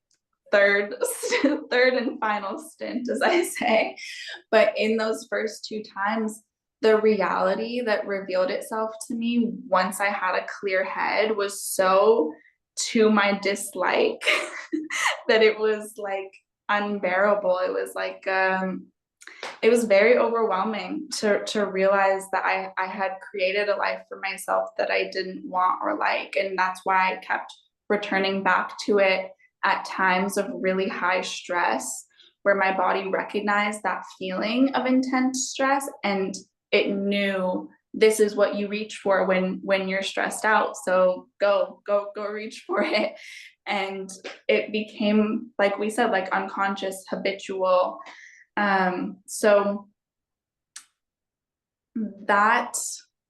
third third and final stint, as I say. But in those first two times, the reality that revealed itself to me once I had a clear head was so to my dislike that it was like unbearable. It was like it was very overwhelming to realize that I had created a life for myself that I didn't want or like. And that's why I kept returning back to it at times of really high stress, where my body recognized that feeling of intense stress and it knew this is what you reach for when you're stressed out. So go reach for it. And it became, like we said, like unconscious, habitual. So that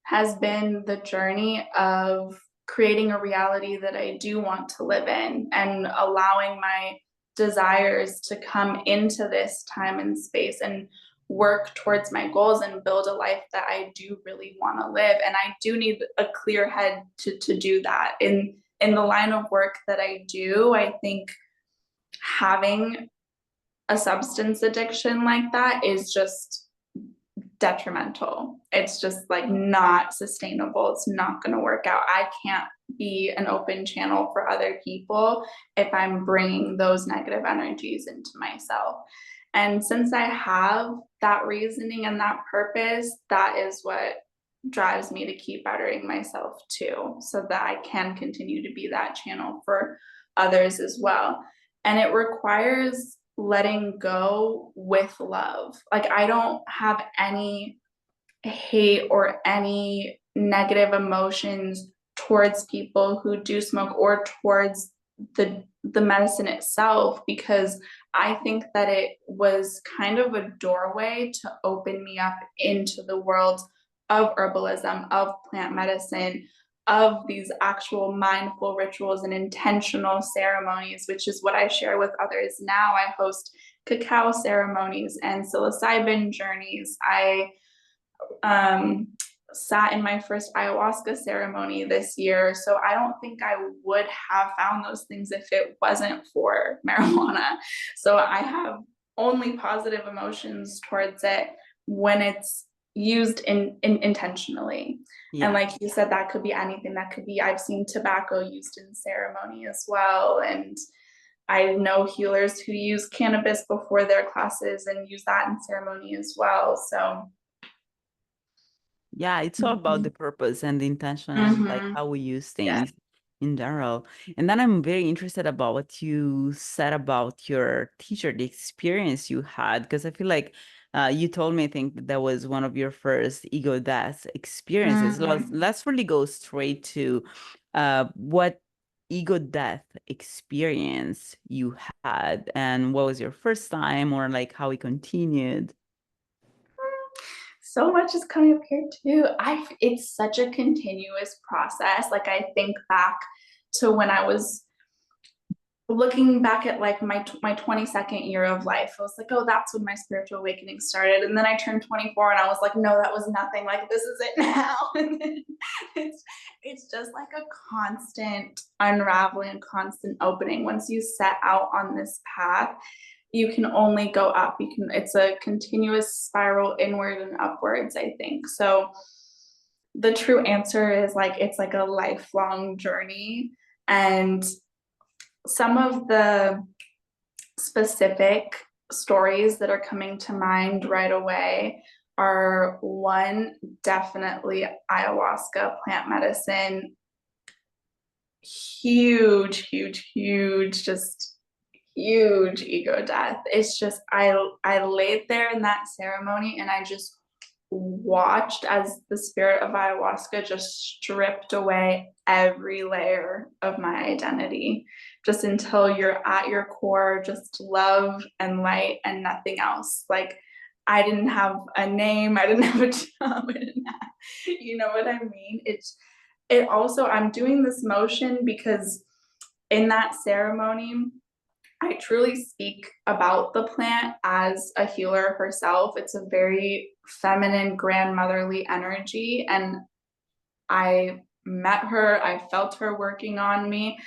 has been the journey of creating a reality that I do want to live in and allowing my desires to come into this time and space and work towards my goals and build a life that I do really want to live. And I do need a clear head to do that. In the line of work that I do, I think having a substance addiction like that is just detrimental. It's just like not sustainable. It's not going to work out. I can't be an open channel for other people if I'm bringing those negative energies into myself. And since I have that reasoning and that purpose, that is what drives me to keep bettering myself too, so that I can continue to be that channel for others as well. And it requires letting go with love. Like, I don't have any hate or any negative emotions towards people who do smoke or towards the medicine itself, because I think that it was kind of a doorway to open me up into the world of herbalism, of plant medicine, of these actual mindful rituals and intentional ceremonies, which is what I share with others now. I host cacao ceremonies and psilocybin journeys. I sat in my first ayahuasca ceremony this year. So I don't think I would have found those things if it wasn't for marijuana. So I have only positive emotions towards it when it's used intentionally. And Yeah. like you said, that could be anything. That could be, I've seen tobacco used in ceremony as well. And I know healers who use cannabis before their classes and use that in ceremony as well. So Yeah, it's all about the purpose and the intention and like mm-hmm. how we use Yeah. things in general. And then I'm very interested about what you said about your teacher, the experience you had, because I feel like you told me, I think that was one of your first ego death experiences. Mm-hmm. Let's really go straight to what ego death experience you had and what was your first time, or like how it continued. So much is coming up here too. It's such a continuous process. Like, I think back to when I was looking back at like my 22nd year of life. I was like, oh, that's when my spiritual awakening started. And then I turned 24 and I was like, no, that was nothing. Like, this is it now. And then it's just like a constant unraveling, constant opening. Once you set out on this path, you can only go up. It's a continuous spiral inward and upwards, I think. So the true answer is like, it's like a lifelong journey. And some of the specific stories that are coming to mind right away are, one, definitely ayahuasca, plant medicine. Huge, just huge ego death. It's just, I laid there in that ceremony and I just watched as the spirit of ayahuasca just stripped away every layer of my identity, just until you're at your core, just love and light and nothing else. Like, I didn't have a name, I didn't have a job, I didn't have, you know what I mean? It also, I'm doing this motion because in that ceremony, I truly speak about the plant as a healer herself. It's a very feminine, grandmotherly energy. And I met her, I felt her working on me.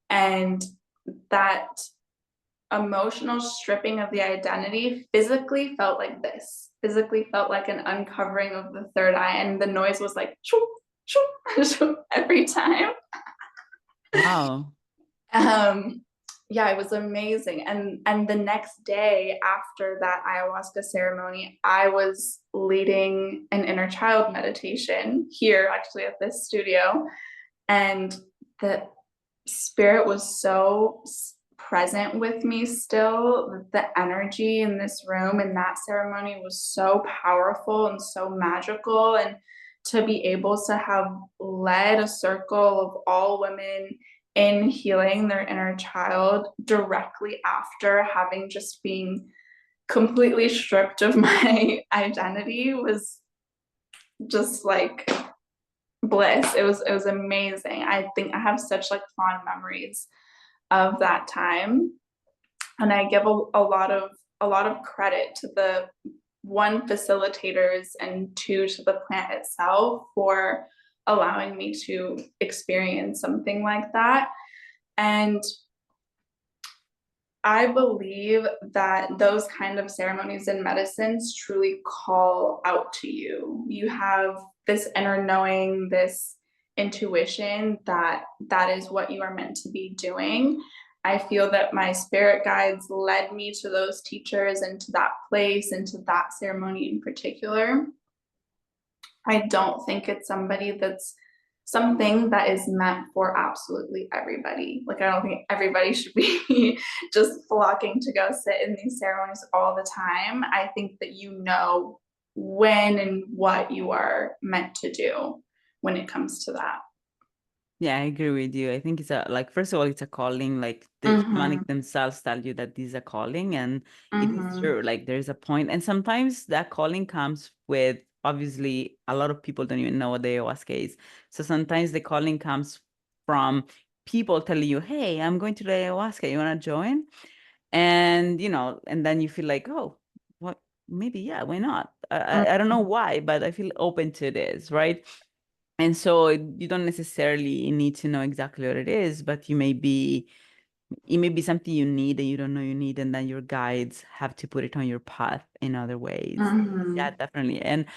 And that emotional stripping of the identity physically felt like this, physically felt like an uncovering of the third eye. And the noise was like, shoo, shoo, shoo, every time. Wow. Um, yeah, it was amazing. And the next day after that ayahuasca ceremony, I was leading an inner child meditation here, actually at this studio, and the spirit was so present with me still. The energy in this room in that ceremony was so powerful and so magical, and to be able to have led a circle of all women in healing their inner child directly after having just been completely stripped of my identity was just like bliss. It was amazing. I think I have such like fond memories of that time, and I give a lot of credit to the one facilitators and two to the plant itself for allowing me to experience something like that. And I believe that those kind of ceremonies and medicines truly call out to you. You have this inner knowing, this intuition that that is what you are meant to be doing. I feel that my spirit guides led me to those teachers and to that place and to that ceremony in particular. I don't think it's something that is meant for absolutely everybody. Like, I don't think everybody should be just flocking to go sit in these ceremonies all the time. I think that you know when and what you are meant to do when it comes to that. Yeah, I agree with you. I think it's a like first of all, it's a calling. Like the Mm-hmm. shamanic themselves tell you that this is a calling, and it is Mm-hmm. true. Like there's a point, and sometimes that calling comes with obviously a lot of people don't even know what the ayahuasca is. So sometimes the calling comes from people telling you, "Hey, I'm going to the ayahuasca. You want to join?" And and then you feel like, "Oh, what? Maybe yeah, why not?" I don't know why, but I feel open to this, right? And so you don't necessarily need to know exactly what it is, but it may be something you need and you don't know you need, and then your guides have to put it on your path in other ways. Mm-hmm. Yeah, definitely. And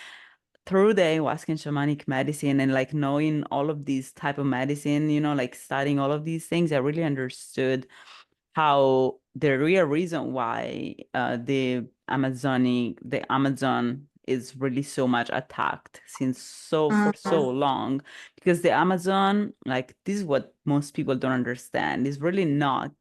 through the ayahuasca and shamanic medicine and like knowing all of these type of medicine, like studying all of these things, I really understood how the real reason why the Amazon is really so much attacked since for so Mm-hmm. long, because the Amazon, like this is what most people don't understand, is really not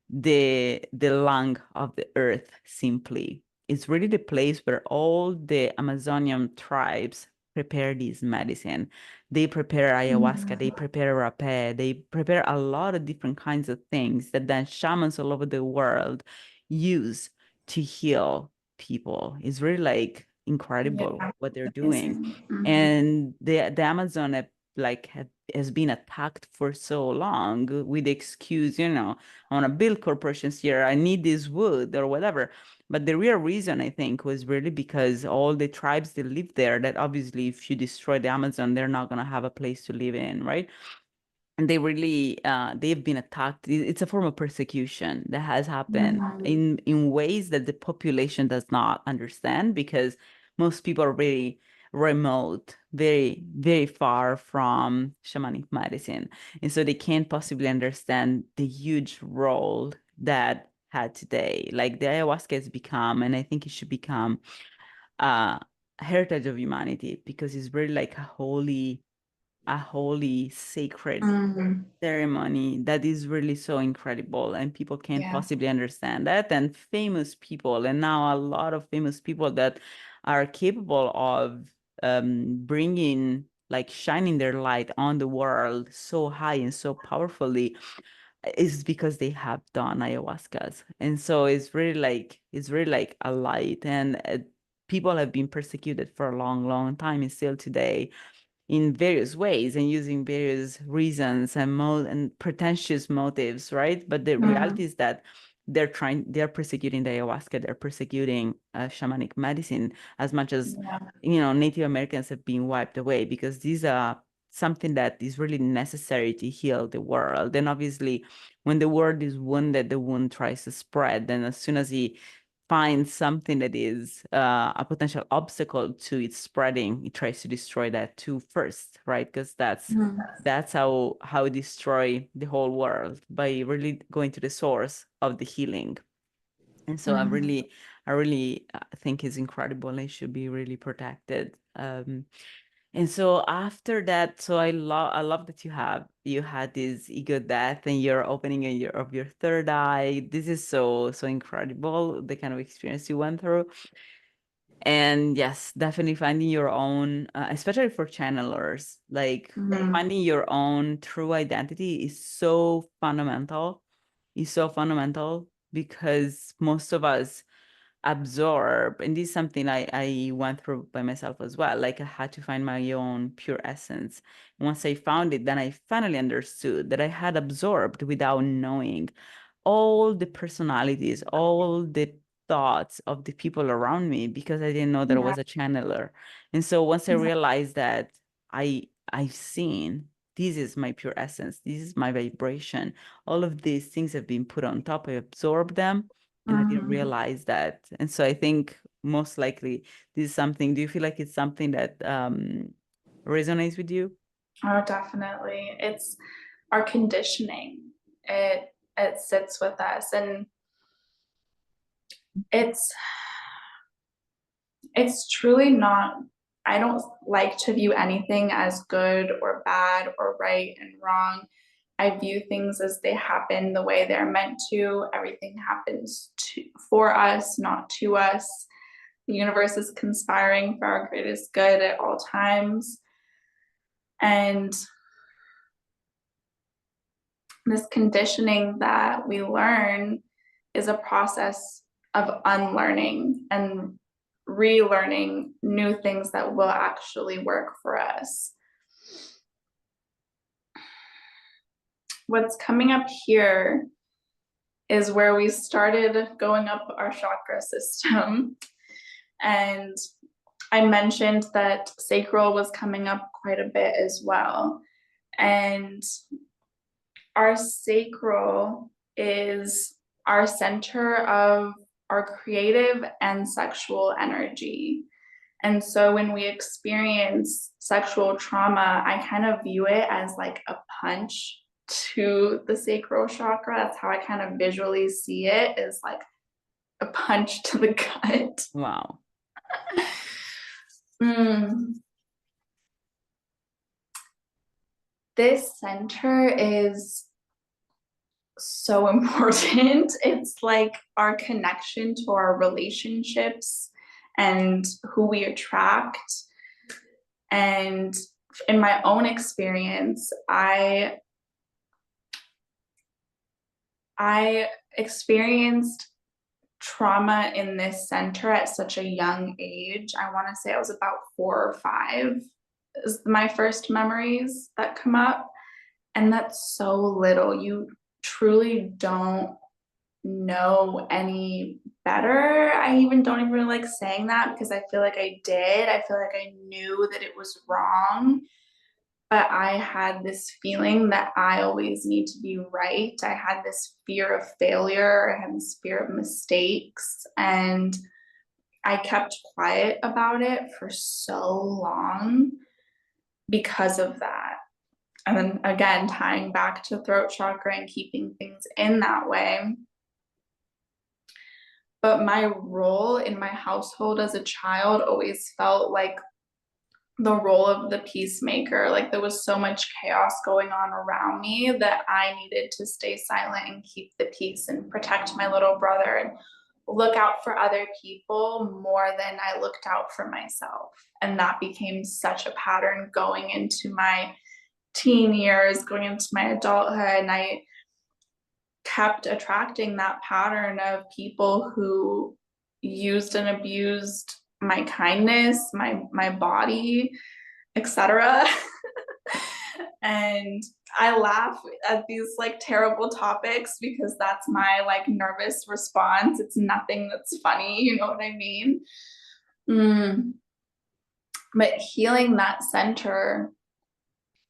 the lung of the earth simply. It's really the place where all the Amazonian tribes prepare this medicine. They prepare ayahuasca, they prepare rapé, they prepare a lot of different kinds of things that then shamans all over the world use to heal people. It's really like incredible Yeah, what they're doing. amazing. Mm-hmm. And the Amazon has been attacked for so long with the excuse, I want to build corporations here. I need this wood or whatever. But the real reason, I think, was really because all the tribes that live there, that obviously if you destroy the Amazon, they're not going to have a place to live in, right? And they've been attacked. It's a form of persecution that has happened Mm-hmm. in ways that the population does not understand, because most people are very remote, very, very far from shamanic medicine. And so they can't possibly understand the huge role that had today. Like the ayahuasca has become, and I think it should become, a heritage of humanity, because it's really like a holy a holy, sacred Mm-hmm. ceremony that is really so incredible, and people can't Yeah. possibly understand that. And famous people, and now a lot of famous people that are capable of bringing, like, shining their light on the world so high and so powerfully, is because they have done ayahuascas. And so it's really like a light, and people have been persecuted for a long, long time, and still today, in various ways and using various reasons and and pretentious motives, right? But the Mm-hmm. reality is that they're persecuting the ayahuasca, they're persecuting shamanic medicine as much as, Yeah. Native Americans have been wiped away, because these are something that is really necessary to heal the world. And obviously, when the world is wounded, the wound tries to spread. And as soon as he find something that is a potential obstacle to its spreading, it tries to destroy that too first, right? Because Mm-hmm. that's how it destroy the whole world, by really going to the source of the healing. And so Mm-hmm. I really think it's incredible, and it should be really protected. And so after that, so I love that you had this ego death, and you're opening of your third eye. This is so incredible, the kind of experience you went through. And yes, definitely finding your own, especially for channelers, like Mm-hmm. finding your own true identity is so fundamental. Is so fundamental, because most of us absorb, and this is something I went through by myself as well. Like, I had to find my own pure essence. Once I found it, then I finally understood that I had absorbed, without knowing, all the personalities, all the thoughts of the people around me, because I didn't know that I Yeah. was a channeler. And so once I realized that I've seen, this is my pure essence, this is my vibration, all of these things have been put on top, I absorbed them, and I didn't Mm-hmm. realize that. And so I think most likely this is something, do you feel like it's something that resonates with you? Oh, definitely. It's our conditioning. It sits with us, and it's it's truly not, I don't like to view anything as good or bad or right and wrong. I view things as they happen the way they're meant to. Everything happens for us, not to us. The universe is conspiring for our greatest good at all times. And this conditioning that we learn is a process of unlearning and relearning new things that will actually work for us. What's coming up here is where we started going up our chakra system. And I mentioned that sacral was coming up quite a bit as well. And our sacral is our center of our creative and sexual energy. And so when we experience sexual trauma, I kind of view it as like a punch to the sacral chakra. That's how I kind of visually see it, is like a punch to the gut. Wow. Mm. This center is so important. It's like our connection to our relationships and who we attract. And in my own experience, I experienced trauma in this center at such a young age. I want to say I was about 4 or 5 is my first memories that come up. And that's so little. You truly don't know any better. I even don't even like saying that, because I feel like I did. I feel like I knew that it was wrong, but I had this feeling that I always need to be right. I had this fear of failure. I had this fear of mistakes, and I kept quiet about it for so long because of that. And then again, tying back to throat chakra and keeping things in that way. But my role in my household as a child always felt like the role of the peacemaker. Like there was so much chaos going on around me that I needed to stay silent and keep the peace and protect my little brother and look out for other people more than I looked out for myself. And that became such a pattern going into my teen years, going into my adulthood. And I kept attracting that pattern of people who used and abused my kindness, my body, etc. And I laugh at these like terrible topics because that's my like nervous response. It's nothing that's funny, you know what I mean? Mm. But healing that center,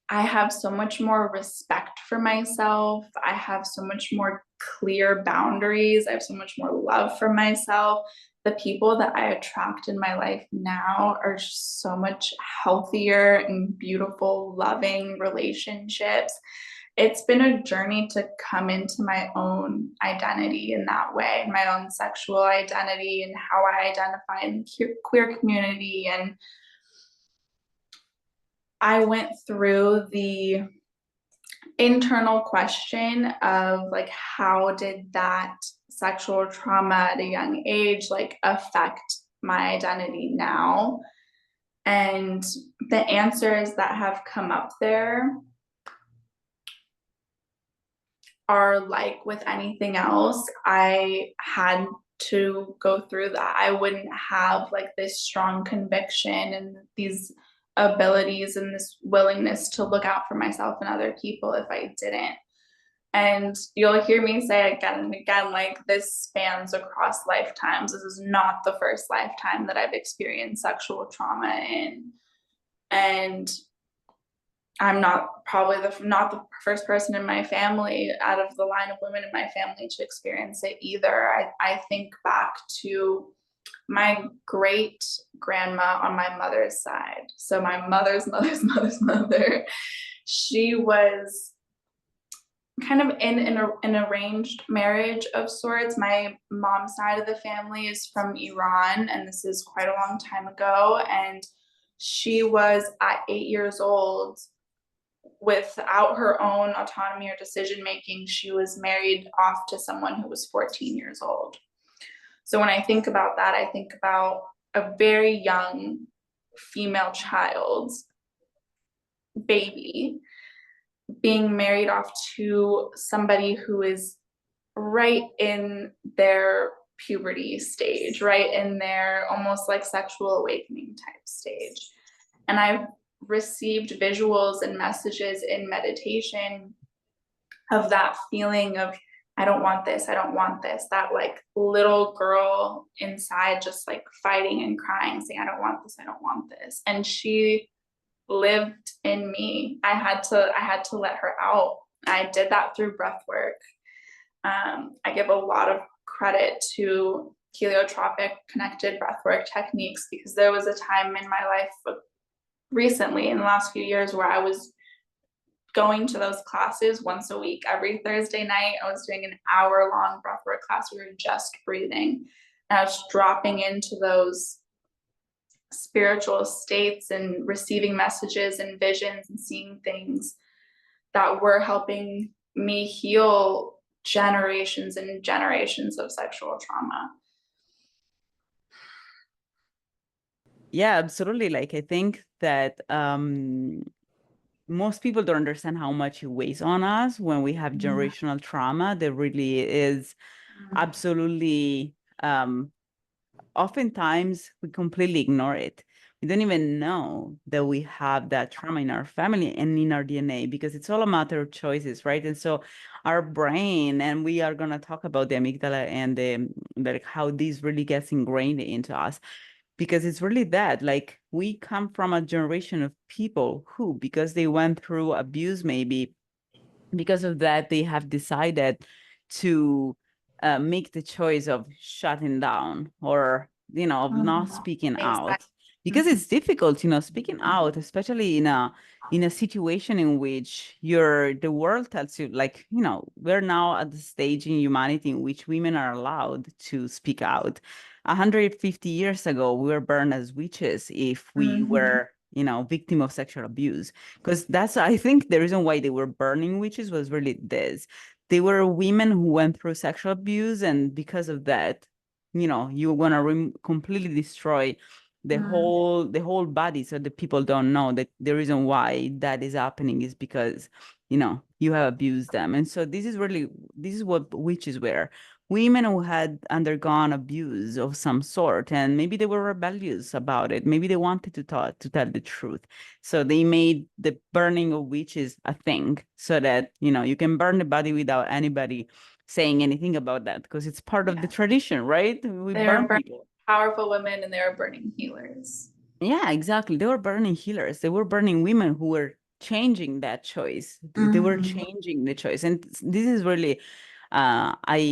I have so much more respect for myself. I have so much more clear boundaries. I have so much more love for myself. The people that I attract in my life now are so much healthier and beautiful, loving relationships. It's been a journey to come into my own identity in that way, my own sexual identity and how I identify in the queer community. And I went through the internal question of like, how did that sexual trauma at a young age like affect my identity now? And the answers that have come up there are like with anything else, I had to go through that. I wouldn't have like this strong conviction and these abilities and this willingness to look out for myself and other people if I didn't. And you'll hear me say again and again, like this spans across lifetimes. This is not the first lifetime that I've experienced sexual trauma in. And I'm not probably not the first person in my family out of the line of women in my family to experience it either. I think back to my great grandma on my mother's side. So my mother's mother, she was kind of in an arranged marriage of sorts. My mom's side of the family is from Iran, and this is quite a long time ago. And she was at 8 years old without her own autonomy or decision making. She was married off to someone who was 14 years old. So when I think about that, I think about a very young female child, baby, being married off to somebody who is right in their puberty stage, right in their almost like sexual awakening type stage. And I've received visuals and messages in meditation of that feeling of, I don't want this, I don't want this, that like little girl inside just like fighting and crying, saying, I don't want this, I don't want this. And she lived in me. I had to let her out. I did that through breath work. I give a lot of credit to heliotropic connected breathwork techniques because there was a time in my life recently in the last few years where I was going to those classes once a week. Every Thursday night, I was doing an hour-long breathwork class. We were just breathing. And I was dropping into those spiritual states and receiving messages and visions and seeing things that were helping me heal generations and generations of sexual trauma. Yeah, absolutely. Like I think that most people don't understand how much it weighs on us when we have generational trauma. There really is absolutely oftentimes we completely ignore it. We don't even know that we have that trauma in our family and in our DNA because it's all a matter of choices, right? And so our brain, and we are going to talk about the amygdala and like how this really gets ingrained into us because it's really that, like we come from a generation of people who, because they went through abuse, maybe because of that, they have decided to make the choice of shutting down or, of not speaking out because it's difficult, speaking out, especially in a situation in which the world tells you, like, we're now at the stage in humanity in which women are allowed to speak out. 150 years ago, we were burned as witches if we were victim of sexual abuse. Because that's, I think, the reason why they were burning witches was really this. They were women who went through sexual abuse, and because of that, you want to completely destroy Mm. the whole body, so the people don't know that the reason why that is happening is because you have abused them. And so this is what witches were: women who had undergone abuse of some sort, and maybe they were rebellious about it. Maybe they wanted to tell the truth. So they made the burning of witches a thing, so that you can burn the body without anybody saying anything about that, because it's part of the Yeah. tradition, right? We They were burn burning people. powerful women and they were burning healers. Yeah, exactly. They were burning healers. They were burning women who were changing that choice. They were Mhm. changing the choice. And this is really, I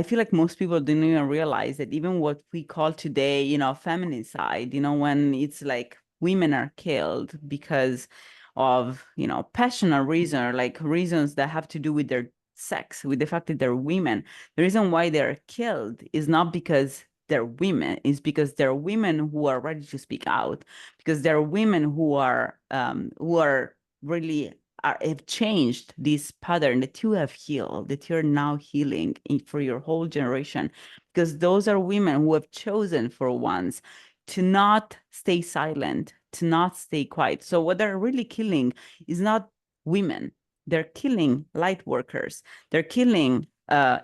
feel like most people don't even realize that even what we call today, feminine side, when it's like women are killed because of, passionate reason, or like reasons that have to do with their sex, with the fact that they're women. The reason why they're killed is not because they're women, is because they're women who are ready to speak out, because they're women who are really have changed this pattern that you have healed, that you're now healing for your whole generation, because those are women who have chosen for once to not stay silent, to not stay quiet. So what they're really killing is not women. They're killing light workers. They're killing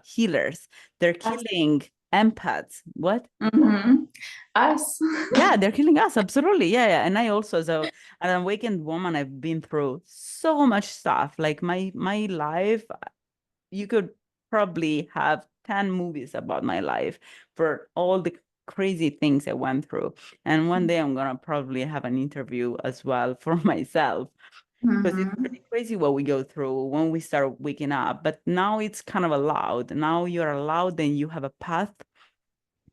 healers. They're Us. killing empaths. What? Mhm. Us. Yeah, they're killing us. Absolutely. Yeah, yeah. And I also, as an awakened woman, I've been through so much stuff. Like my life, you could probably have 10 movies about my life for all the crazy things I went through. And one day I'm gonna probably have an interview as well for myself, because it's Mhm. pretty crazy what we go through when we start waking up. But now it's kind of allowed. Now you're allowed, and you have a path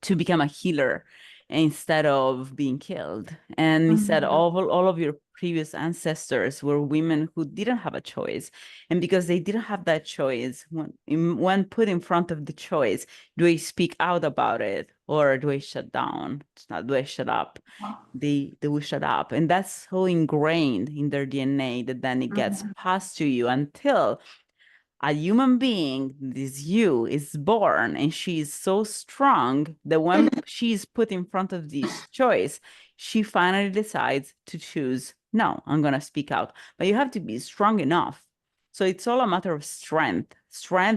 to become a healer instead of being killed. And instead, Mhm. all of your previous ancestors were women who didn't have a choice. And because they didn't have that choice, when put in front of the choice, do I speak out about it, or do I shut down? Do I shut up? They will shut up. And that's so ingrained in their DNA that then it gets Mhm. passed to you until a human being, this you, is born, and she is so strong that when she's put in front of this choice, she finally decides to choose, no, I'm going to speak out. But you have to be strong enough. So it's all a matter of strength,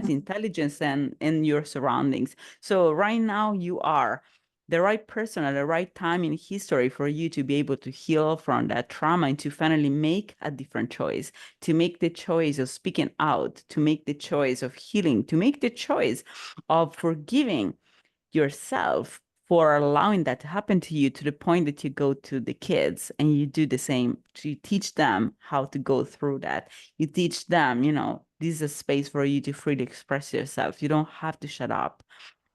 intelligence, and in your surroundings. So right now you are the right person at the right time in history for you to be able to heal from that trauma and to finally make a different choice, to make the choice of speaking out, to make the choice of healing, to make the choice of forgiving yourself for allowing that to happen to you, to the point that you go to the kids and you do the same. You teach them how to go through that. You teach them, this is a space for you to freely express yourself. You don't have to shut up.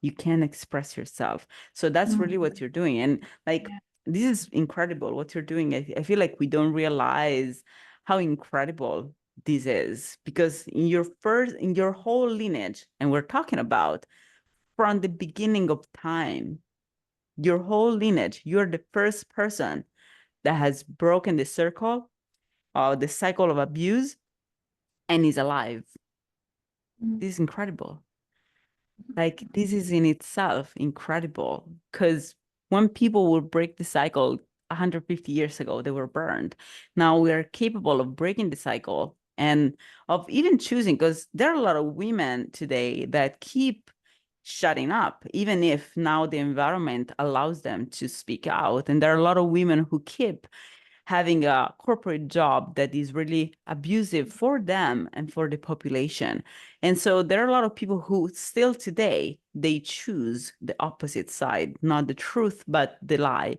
You can express yourself. So that's really what Mhm. you're doing. And like, Yeah. this is incredible what you're doing. I feel like we don't realize how incredible this is, because in your whole lineage, and we're talking about from the beginning of time, your whole lineage, you're the first person that has broken the circle, the cycle of abuse, and is alive. This is incredible. Like, this is in itself incredible, because when people will break the cycle 150 years ago, they were burned. Now we are capable of breaking the cycle and of even choosing, because there are a lot of women today that keep shutting up, even if now the environment allows them to speak out. And there are a lot of women who keep having a corporate job that is really abusive for them and for the population. And so there are a lot of people who still today, they choose the opposite side, not the truth, but the lie.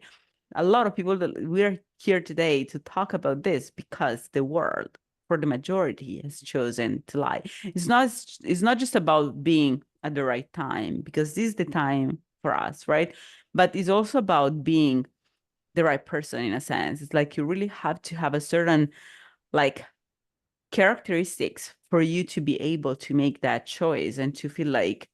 A lot of people that we're here today to talk about this because the world, for the majority, has chosen to lie. It's not just about being at the right time, because this is the time for us, right? But it's also about being the right person in a sense. It's like you really have to have a certain like characteristics for you to be able to make that choice and to feel like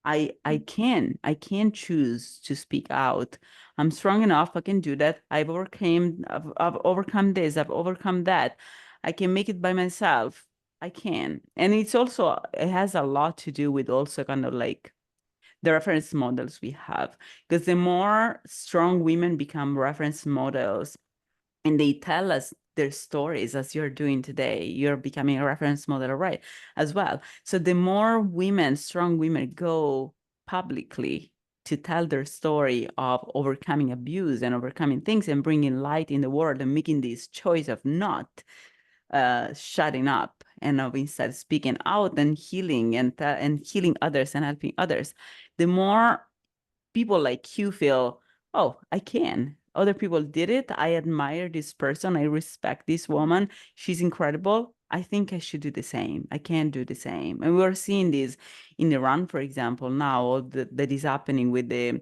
I can choose to speak out. I'm strong enough. I can do that. I've overcome this. I've overcome that. I can make it by myself. I can. And it has a lot to do with also kind of like the reference models we have. Because the more strong women become reference models and they tell us their stories as you're doing today, you're becoming a reference model, right? As well. So the more women, strong women, go publicly to tell their story of overcoming abuse and overcoming things and bringing light in the world and making this choice of not shutting up and of instead speaking out and healing and healing others and helping others, the more people like you feel, oh, I can. Other people did it. I admire this person. I respect this woman. She's incredible. I think I should do the same. I can do the same. And we're seeing this in Iran, for example, now, all that is happening with the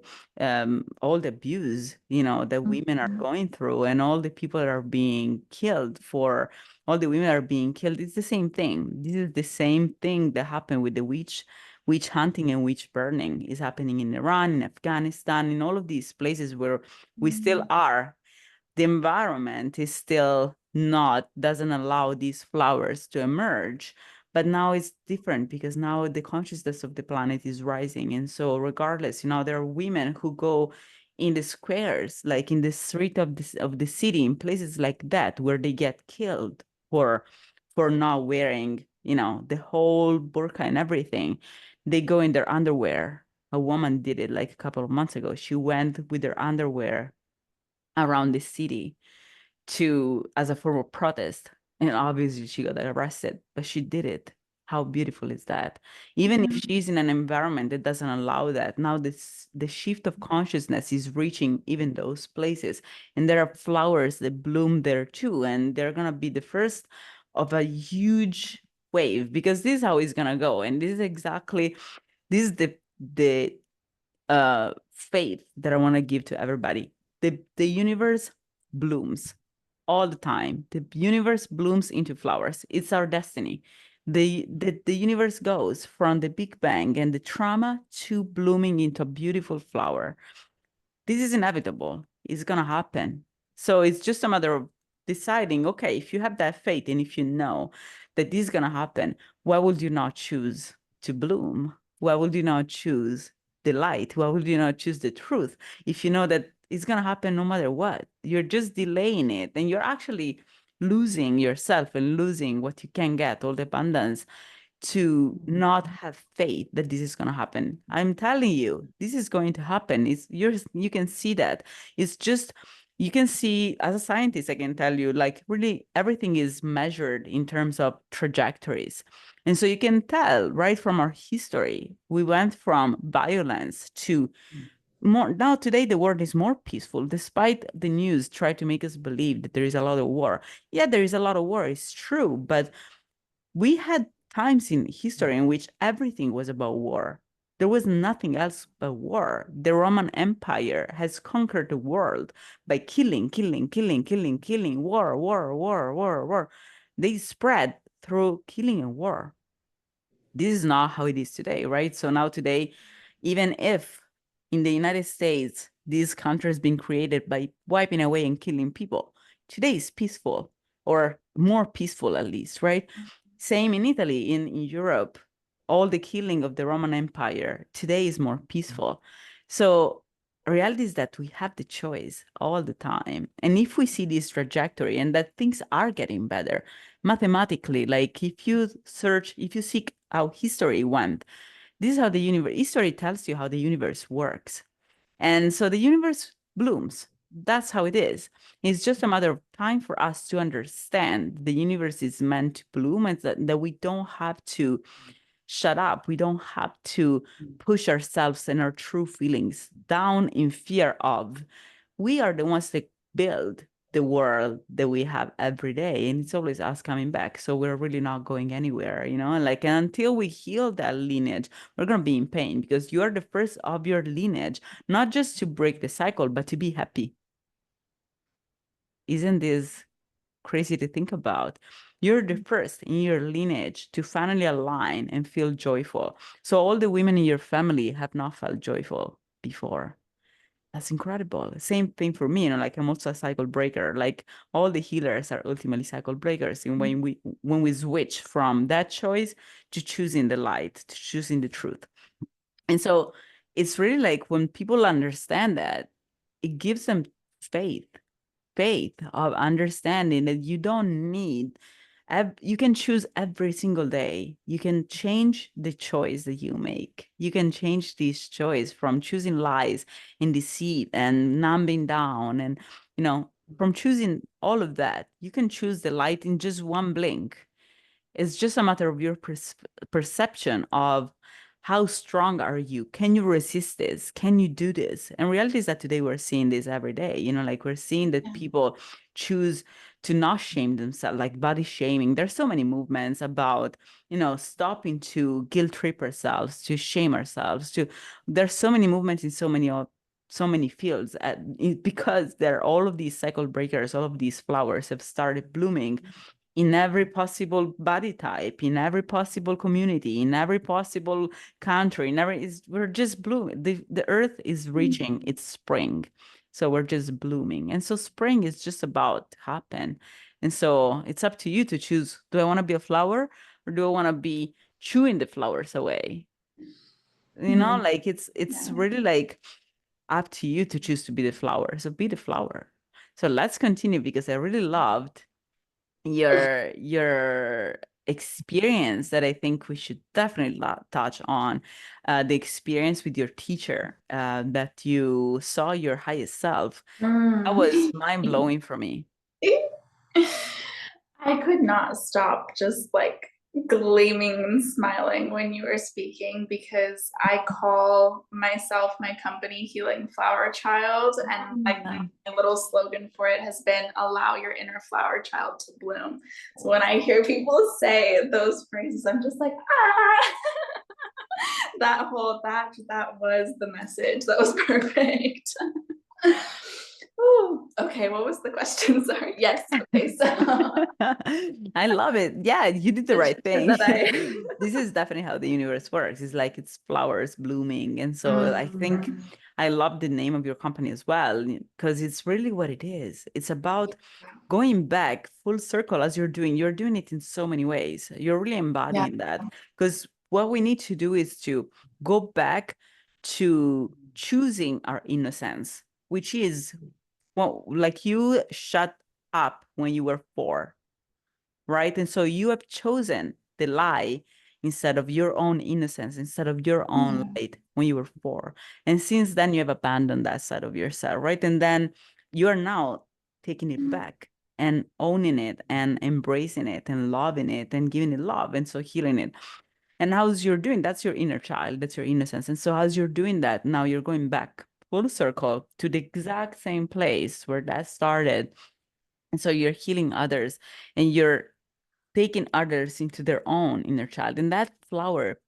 all the abuse, that women are going through and all the people that are being killed for all the women are being killed. It's the same thing. This is the same thing that happened with the witch hunting and witch burning is happening in Iran, in Afghanistan, in all of these places where we still are. The environment is still not, doesn't allow these flowers to emerge. But now it's different because now the consciousness of the planet is rising. And so regardless, there are women who go in the squares, like in the street of the city, in places like that, where they get killed for not wearing, the whole burqa and everything. They go in their underwear. A woman did it like a couple of months ago. She went with her underwear around the city to as a form of protest. And obviously she got arrested, but she did it. How beautiful is that? Even if she's in an environment that doesn't allow that, now the shift of consciousness is reaching even those places. And there are flowers that bloom there too. And they're gonna be the first of a huge wave, because this is how it's gonna go. And this is the faith that I want to give to everybody. The universe blooms all the time. The universe blooms into flowers. It's our destiny. The universe goes from the Big Bang and the trauma to blooming into a beautiful flower. This is inevitable. It's gonna happen. So it's just a matter of deciding, okay, if you have that faith and if you know that this is gonna happen, why would you not choose to bloom? Why would you not choose the light? Why would you not choose the truth? If you know that it's gonna happen no matter what, you're just delaying it and you're actually losing yourself and losing what you can get, all the abundance, to not have faith that this is going to happen. I'm telling you, this is going to happen. You can see that. It's just, you can see, as a scientist, I can tell you, like, really everything is measured in terms of trajectories. And so you can tell right from our history, we went from violence to more. Now today the world is more peaceful, despite the news try to make us believe that there is a lot of war. Yeah, there is a lot of war, it's true, but we had times in history in which everything was about war. There was nothing else but war. The Roman Empire has conquered the world by killing, killing, killing, killing, killing, war, war, war, war, war. They spread through killing and war. This is not how it is today, right? So now today, even if in the United States, this country has been created by wiping away and killing people, today is peaceful, or more peaceful at least, right? Same in Italy, in Europe, all the killing of the Roman Empire today is more peaceful. So reality is that we have the choice all the time. And if we see this trajectory and that things are getting better, mathematically, like if you seek how history went, this is how history tells you how the universe works. And so the universe blooms. That's how it is. It's just a matter of time for us to understand the universe is meant to bloom, and that we don't have to shut up. We don't have to push ourselves and our true feelings down in fear of. We are the ones that build the world that we have every day, and it's always us coming back. So we're really not going anywhere, and like, until we heal that lineage, we're going to be in pain, because you are the first of your lineage, not just to break the cycle, but to be happy. Isn't this crazy to think about. You're the first in your lineage to finally align and feel joyful. So all the women in your family have not felt joyful before. That's incredible. Same thing for me, like I'm also a cycle breaker. Like all the healers are ultimately cycle breakers. And when we switch from that choice to choosing the light, to choosing the truth. And so it's really like when people understand that, it gives them faith, faith of understanding that you don't need, you can choose every single day. You can change the choice that you make. You can change this choice from choosing lies and deceit and numbing down and, from choosing all of that. You can choose the light in just one blink. It's just a matter of your perception of how strong are you? Can you resist this? Can you do this? And reality is that today we're seeing this every day. Like we're seeing that people choose to not shame themselves, like body shaming. There's so many movements about, stopping to guilt trip ourselves, to shame ourselves. There's so many movements in so many fields because there are all of these cycle breakers, all of these flowers have started blooming in every possible body type, in every possible community, in every possible country, we're just blooming. The earth is reaching its spring. So we're just blooming. And so spring is just about to happen. And so it's up to you to choose, do I want to be a flower or do I want to be chewing the flowers away? Like it's really like up to you to choose to be the flower. So be the flower. So let's continue because I really loved your experience that I think we should definitely touch on, the experience with your teacher, that you saw your highest self. That was mind-blowing for me. I could not stop just like gleaming and smiling when you were speaking because I call myself my company Healing Flower Child. And like my little slogan for it has been allow your inner flower child to bloom. So when I hear people say those phrases, I'm just like, ah, that was the message. That was perfect. Ooh, okay, what was the question? Sorry. Yes. Okay, so I love it. Yeah, you did the right thing. that I This is definitely how the universe works. It's like it's flowers blooming. And so I think I love the name of your company as well, because it's really what it is. It's about going back full circle as you're doing it in so many ways. You're really embodying that, because what we need to do is to go back to choosing our innocence, which is, well, like you shut up when you were 4, right? And so you have chosen the lie instead of your own innocence, instead of your own light when you were 4. And since then, you have abandoned that side of yourself, right? And then you are now taking it back and owning it and embracing it and loving it and giving it love. And so healing it. And how's you're doing, that's your inner child, that's your innocence. And so as you're doing that, now you're going back full circle to the exact same place where that started. And so you're healing others and you're taking others into their own inner child. And that flower,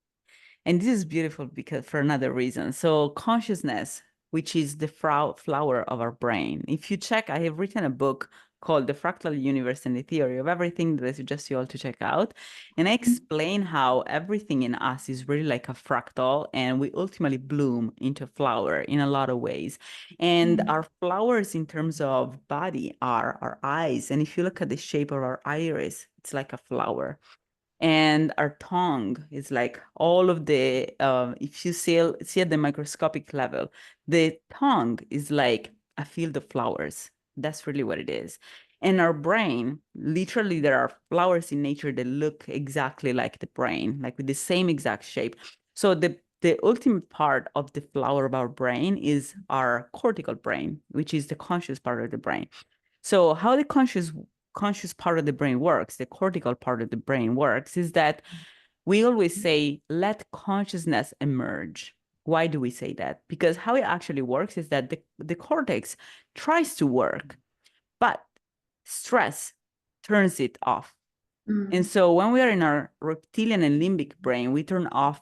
and this is beautiful because for another reason. So consciousness, which is the flower of our brain. If you check, I have written a book called The Fractal Universe and the Theory of Everything that I suggest you all to check out. And I explain how everything in us is really like a fractal and we ultimately bloom into a flower in a lot of ways. And our flowers in terms of body are our eyes. And if you look at the shape of our iris, it's like a flower. And our tongue is like all of the, if you see at the microscopic level, the tongue is like a field of flowers. That's really what it is. And our brain, literally, there are flowers in nature that look exactly like the brain, like with the same exact shape. So the ultimate part of the flower of our brain is our cortical brain, which is the conscious part of the brain. So how the conscious part of the brain works, the cortical part of the brain works, is that we always say, let consciousness emerge. Why do we say that? Because how it actually works is that the cortex tries to work, but stress turns it off. And so when we are in our reptilian and limbic brain, we turn off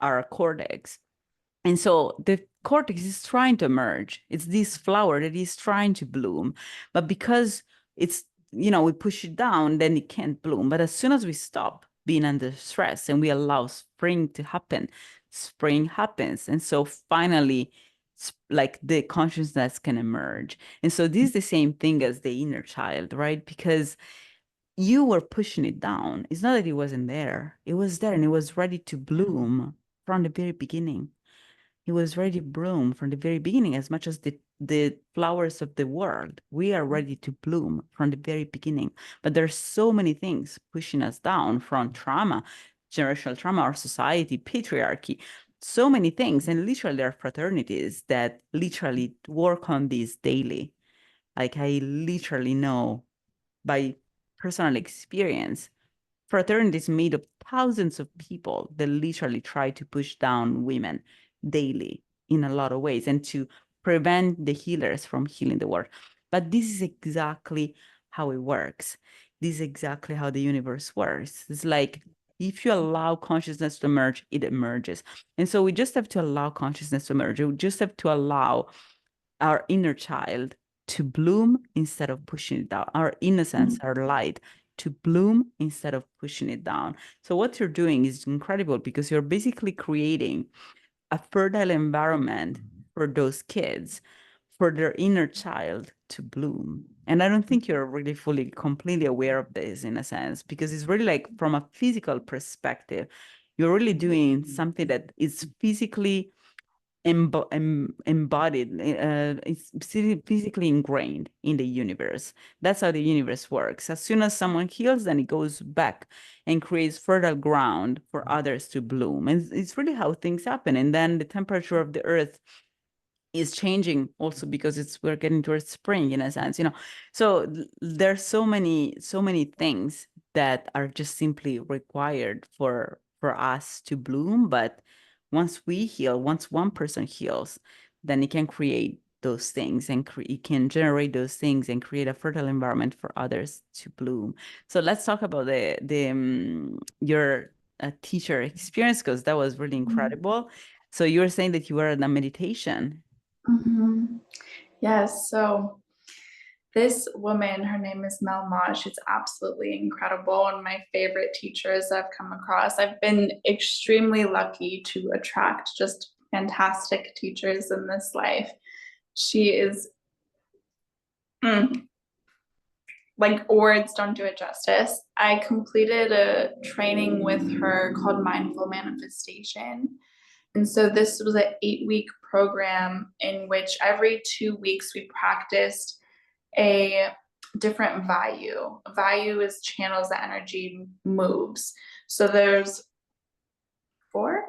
our cortex. And so the cortex is trying to emerge. It's this flower that is trying to bloom. But because it's we push it down, then it can't bloom. But as soon as we stop being under stress and we allow spring to happen, spring happens. And so finally, like the consciousness can emerge. And so this is the same thing as the inner child, right? Because you were pushing it down. It's not that it wasn't there. It was there and it was ready to bloom from the very beginning. It was ready to bloom from the very beginning, as much as the flowers of the world. We are ready to bloom from the very beginning. But there's so many things pushing us down from trauma, generational trauma, our society, patriarchy, so many things. And literally there are fraternities that literally work on this daily. Like I literally know by personal experience, fraternities made of thousands of people that literally try to push down women daily in a lot of ways and to prevent the healers from healing the world. But this is exactly how it works. This is exactly how the universe works. It's like if you allow consciousness to emerge, it emerges. And so we just have to allow consciousness to emerge. We just have to allow our inner child to bloom instead of pushing it down, our innocence, our light to bloom instead of pushing it down. So what you're doing is incredible because you're basically creating a fertile environment for those kids, for their inner child to bloom. And I don't think you're really fully, completely aware of this in a sense, because it's really like from a physical perspective, you're really doing something that is physically embodied, it's physically ingrained in the universe. That's how the universe works. As soon as someone heals, then it goes back and creates fertile ground for others to bloom. And it's really how things happen. And then the temperature of the earth is changing also because we're getting towards spring in a sense, so there's so many things that are just simply required for us to bloom. But once we heal, once one person heals, then it can create those things and it can generate those things and create a fertile environment for others to bloom. So let's talk about your teacher experience, because that was really incredible. So you were saying that you were in a meditation. Yes. So this woman, her name is Mel Ma. She's absolutely incredible. One of my favorite teachers I've come across. I've been extremely lucky to attract just fantastic teachers in this life. She is like words don't do it justice. I completed a training with her called Mindful Manifestation. And so this was an 8-week program in which every 2 weeks we practiced a different value. Value is channels that energy moves. So there's 4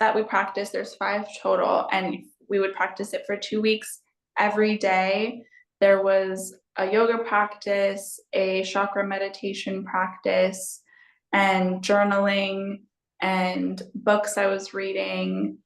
that we practice. There's 5 total, and we would practice it for 2 weeks every day. There was a yoga practice, a chakra meditation practice, and journaling and books I was reading.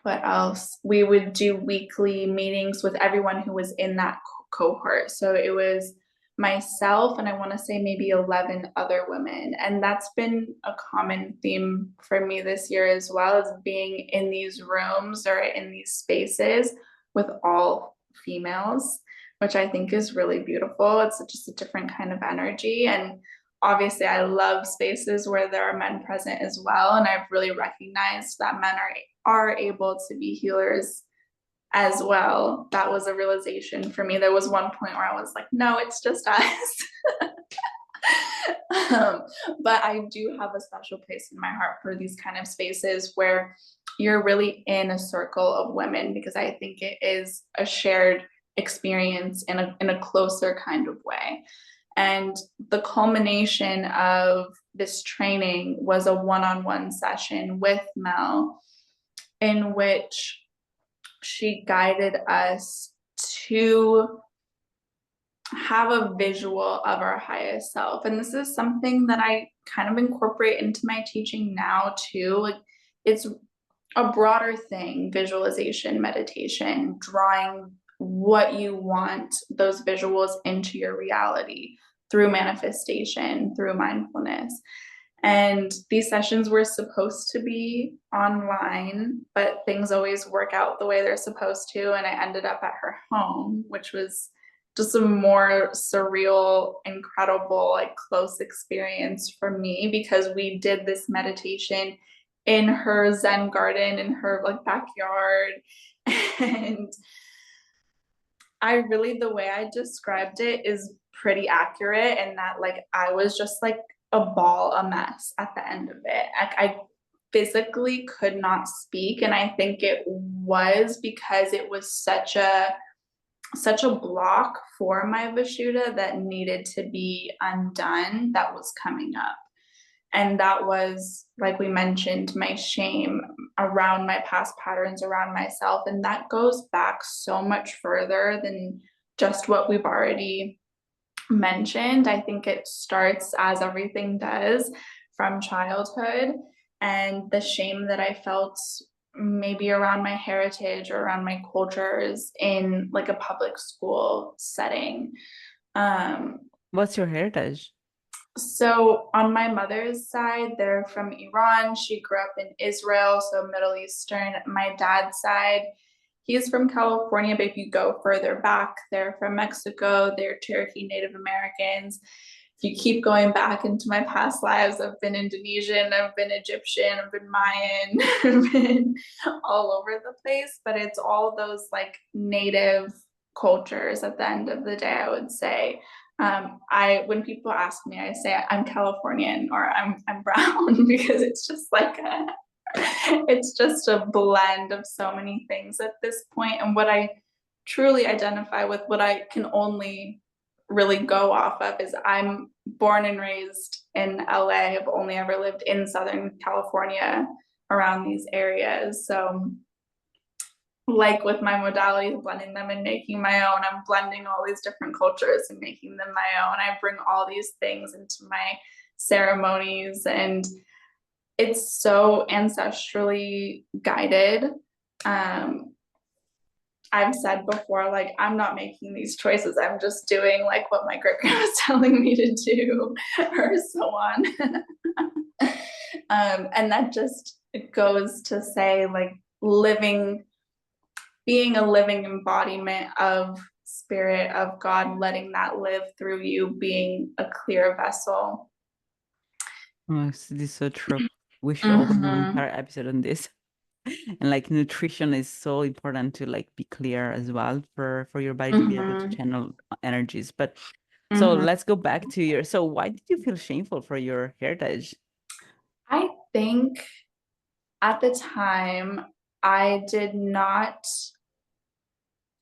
What else? We would do weekly meetings with everyone who was in that cohort. So it was myself and I want to say maybe 11 other women. And that's been a common theme for me this year as well, as being in these rooms or in these spaces with all females, which I think is really beautiful. It's just a different kind of energy. And obviously, I love spaces where there are men present as well. And I've really recognized that men are able to be healers as well. That was a realization for me. There was one point where I was like, no, it's just us. But I do have a special place in my heart for these kind of spaces where you're really in a circle of women, because I think it is a shared experience in a closer kind of way. And the culmination of this training was a one-on-one session with Mel, in which she guided us to have a visual of our highest self. And this is something that I kind of incorporate into my teaching now too. Like, it's a broader thing: visualization, meditation, drawing what you want, those visuals, into your reality through manifestation, through mindfulness. And these sessions were supposed to be online, but things always work out the way they're supposed to. And I ended up at her home, which was just a more surreal, incredible, like close experience for me because we did this meditation in her Zen garden in her like backyard. And I really, the way I described it is pretty accurate, and that like I was just like a ball, a mess at the end of it. I physically could not speak, and I think it was because it was such a block for my Vishuddha that needed to be undone that was coming up. And that was, like we mentioned, my shame around my past patterns, around myself. And that goes back so much further than just what we've already mentioned. I think it starts, as everything does, from childhood, and the shame that I felt maybe around my heritage or around my cultures in like a public school setting. Um, What's your heritage? so on my mother's side, they're from Iran. She grew up in Israel, so Middle Eastern. My dad's side, he's from California, but if you go further back, they're from Mexico. They're Cherokee Native Americans. If you keep going back into my past lives, I've been Indonesian, I've been Egyptian, I've been Mayan, I've been all over the place, but it's all those like native cultures at the end of the day, I would say. I when people ask me, I say I'm Californian or I'm brown because it's just like it's just a blend of so many things at this point. And what I truly identify with, what I can only really go off of, is I'm born and raised in LA. I've only ever lived in Southern California around these areas. So like with my modalities, blending them and making my own, I'm blending all these different cultures and making them my own. I bring all these things into my ceremonies, and it's so ancestrally guided. I've said before, like, I'm not making these choices. I'm just doing like what my great grandma was telling me to do, or so on. And that just goes to say, like, being a living embodiment of spirit, of God, letting that live through you, being a clear vessel. Oh, this is so true. We should always do an Mm-hmm. entire episode on this. And like nutrition is so important to like be clear as well for your body to be able to Mm-hmm. channel energies. But so Mm-hmm. let's go back to your, so why did you feel shameful for your heritage? I think at the time, I did not,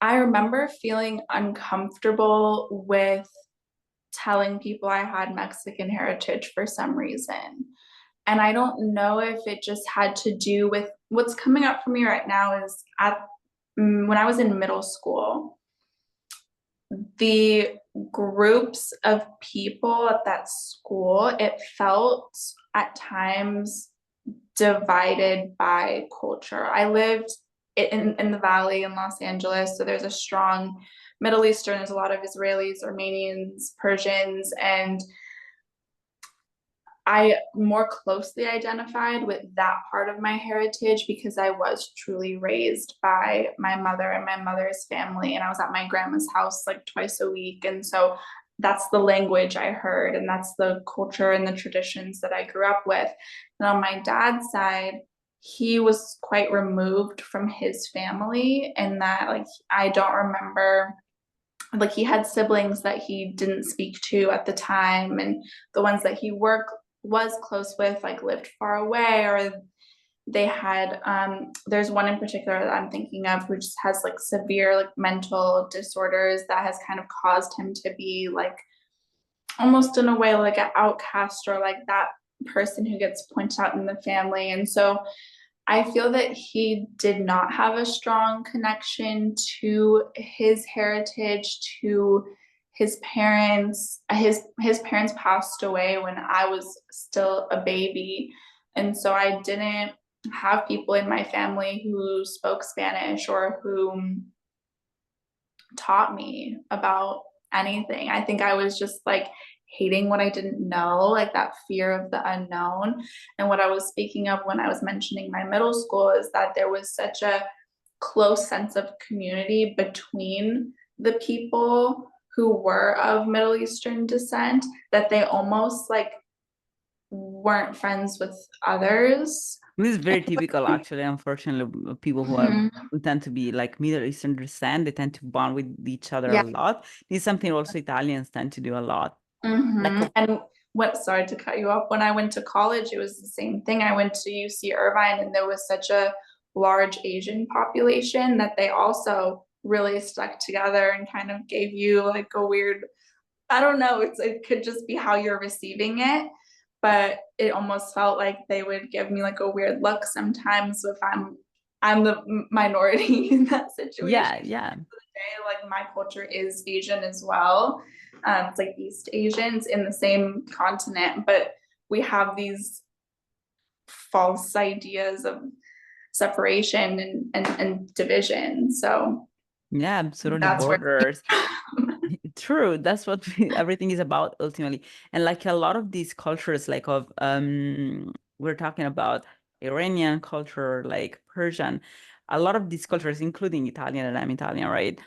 I remember feeling uncomfortable with telling people I had Mexican heritage for some reason. And I don't know if it just had to do with what's coming up for me right now is when I was in middle school, the groups of people at that school, it felt at times divided by culture. I lived in the valley in Los Angeles, so there's a strong Middle Eastern, there's a lot of Israelis, Armenians, Persians, and I more closely identified with that part of my heritage because I was truly raised by my mother and my mother's family. And I was at my grandma's house like twice a week. And so that's the language I heard, and that's the culture and the traditions that I grew up with. And on my dad's side, he was quite removed from his family, and that like I don't remember, like he had siblings that he didn't speak to at the time, and the ones that he was close with like lived far away, or they had there's one in particular that I'm thinking of who just has like severe like mental disorders that has kind of caused him to be like almost in a way like an outcast, or like that person who gets pointed out in the family. And so I feel that he did not have a strong connection to his heritage, to his parents. His parents passed away when I was still a baby. And so I didn't have people in my family who spoke Spanish or who taught me about anything. I think I was just like hating what I didn't know, like that fear of the unknown. And what I was speaking of when I was mentioning my middle school is that there was such a close sense of community between the people who were of Middle Eastern descent, that they almost like weren't friends with others. This is very typical, actually. Unfortunately, people who are Mhm. who tend to be like Middle Eastern descent, they tend to bond with each other a Yeah. lot. This is something also Italians tend to do a lot. Like, And what, sorry to cut you off, when I went to college, it was the same thing. I went to UC Irvine and there was such a large Asian population that they also really stuck together and kind of gave you like a weird, I don't know, it could just be how you're receiving it, but it almost felt like they would give me like a weird look sometimes if I'm the minority in that situation. yeah, yeah. Like my culture is Asian as well. It's like East Asians in the same continent, but we have these false ideas of separation and division. So Yeah, absolutely. that's where Borders. True. That's what everything is about ultimately. And like a lot of these cultures, like of we're talking about Iranian culture, like Persian, a lot of these cultures, including Italian, and I'm Italian, right?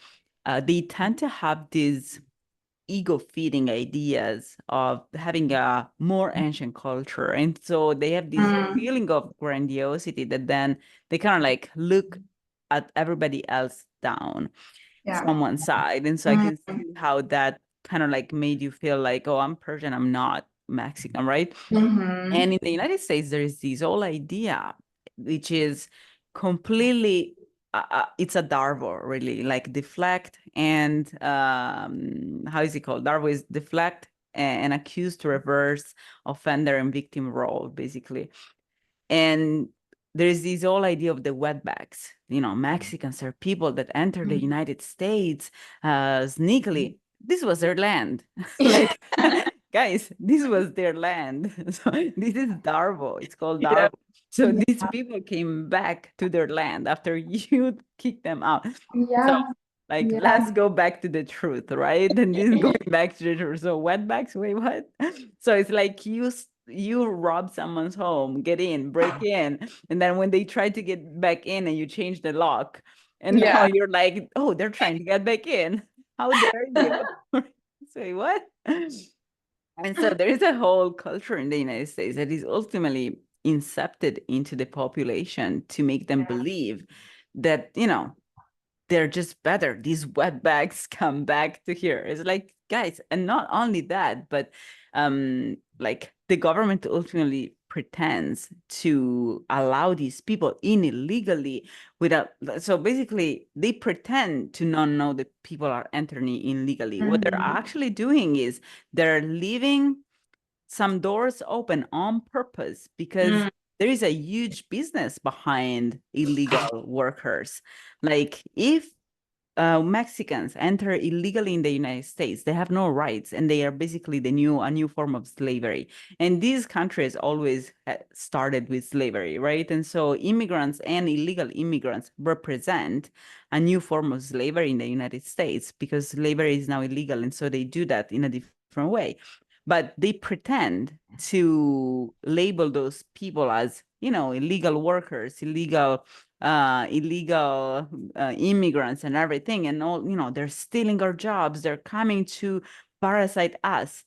They tend to have these ego-feeding ideas of having a more ancient culture. And so they have this feeling of grandiosity that then they kind of like look at everybody else down yeah. from one side. And so I can see how that kind of like made you feel like, oh, I'm Persian, I'm not Mexican, right? Mm-hmm. And in the United States, there is this whole idea, which is completely, it's a Darvo, really, like deflect and how is it called? Darvo is deflect and accuse to reverse offender and victim role, basically. And there's this whole idea of the wetbacks. You know, Mexicans are people that enter the United States sneakily. This was their land. Like, guys, this was their land. So this is Darvo. It's called Yeah. Darvo. So these people came back to their land after you kicked them out. So Yeah. like, Yeah. let's go back to the truth, right? And this is going back to the truth. So wetbacks, wait, what? So it's like you rob someone's home, get in, break in, and then when they try to get back in and you change the lock, and now Yeah. you're like, oh, they're trying to get back in. How dare you? Say what? And so there is a whole culture in the United States that is ultimately incepted into the population to make them believe that, you know, they're just better. These wetbacks come back to here. It's like, guys, and not only that, but like the government ultimately pretends to allow these people in illegally without, so basically they pretend to not know that people are entering illegally. What they're actually doing is they're leaving some doors open on purpose because Mm. there is a huge business behind illegal workers. Like if Mexicans enter illegally in the United States, they have no rights, and they are basically a new form of slavery. And these countries always started with slavery, right? And so immigrants and illegal immigrants represent a new form of slavery in the United States because slavery is now illegal, and so they do that in a different way. But they pretend to label those people as, you know, illegal workers, illegal immigrants and everything, and all, you know, they're stealing our jobs, they're coming to parasite us.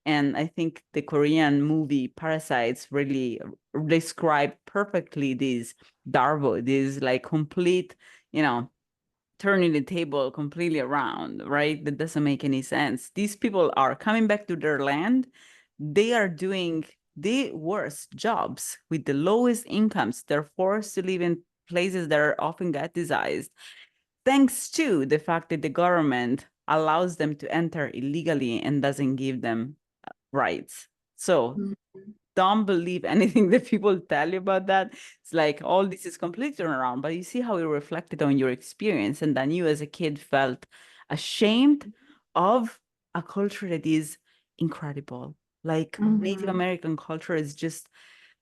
And I think the Korean movie Parasites really described perfectly this Darvo, this like complete, you know, turning the table completely around, right? That doesn't make any sense. These people are coming back to their land. They are doing the worst jobs with the lowest incomes. They're forced to live in places that are often ghettoized, thanks to the fact that the government allows them to enter illegally and doesn't give them rights. So don't believe anything that people tell you about that. It's like all this is completely around, but you see how it reflected on your experience, and then you as a kid felt ashamed of a culture that is incredible. Like Native American culture is just,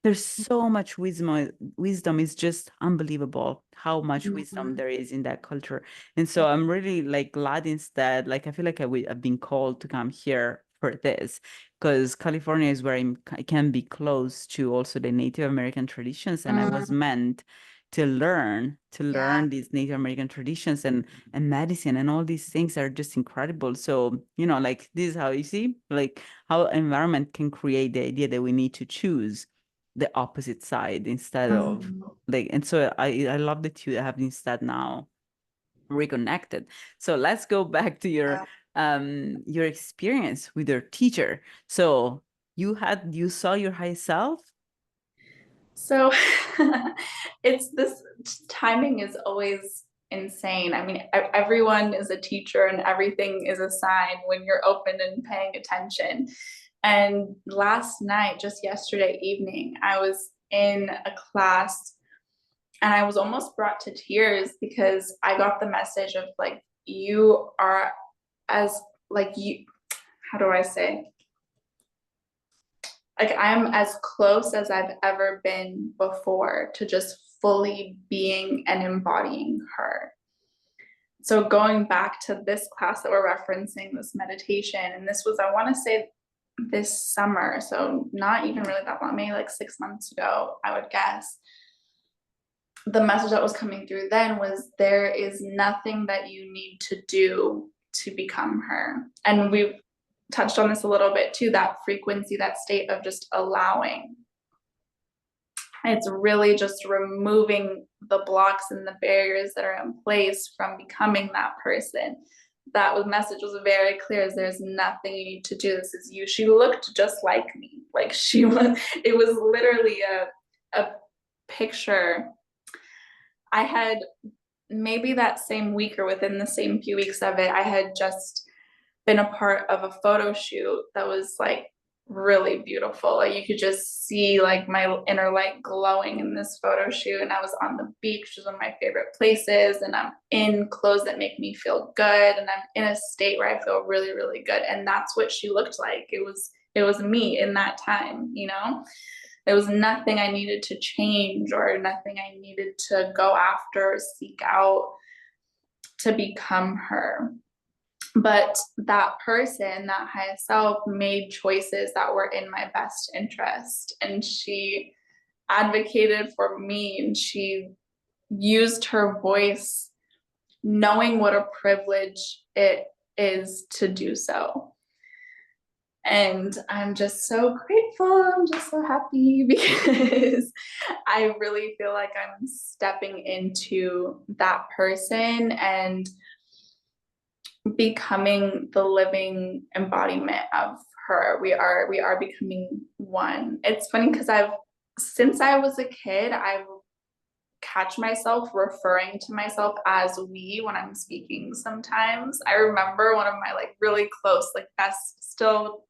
there's so much wisdom is just unbelievable how much wisdom there is in that culture. And so I'm really like glad instead, like I feel like I've been called to come here for this because California is where I can be close to also the Native American traditions, and I was meant to learn these Native American traditions and medicine and all these things are just incredible. So, like this is how you see, like how environment can create the idea that we need to choose the opposite side instead of Mhm. like, and so I love that you have instead now reconnected. So let's go back to your experience with your teacher. So you saw your high self? So it's this timing is always insane. I mean, everyone is a teacher and everything is a sign when you're open and paying attention. And last night, just yesterday evening, I was in a class and I was almost brought to tears because I got the message of like, you are as like you, how do I say? Like I'm as close as I've ever been before to just fully being and embodying her. So going back to this class that we're referencing, this meditation, and this was, I want to say this summer, so not even really that long, maybe like 6 months ago, I would guess. The message that was coming through then was there is nothing that you need to do to become her. And we've touched on this a little bit too, that frequency, that state of just allowing. It's really just removing the blocks and the barriers that are in place from becoming that person. That message was very clear, as there's nothing you need to do. This is you. She looked just like me. Like she was, it was literally a picture. I had maybe that same week or within the same few weeks of it, I had just been a part of a photo shoot that was like really beautiful. Like you could just see like my inner light glowing in this photo shoot. And I was on the beach, which is one of my favorite places. And I'm in clothes that make me feel good. And I'm in a state where I feel really, really good. And that's what she looked like. It was me in that time, you know? There was nothing I needed to change or nothing I needed to go after or seek out to become her. But that person, that higher self, made choices that were in my best interest. And she advocated for me and she used her voice, knowing what a privilege it is to do so. And I'm just so grateful. I'm just so happy because I really feel like I'm stepping into that person and becoming the living embodiment of her. We are becoming one. It's funny because since I was a kid, I've catch myself referring to myself as we when I'm speaking sometimes. I remember one of my like really close, like best, still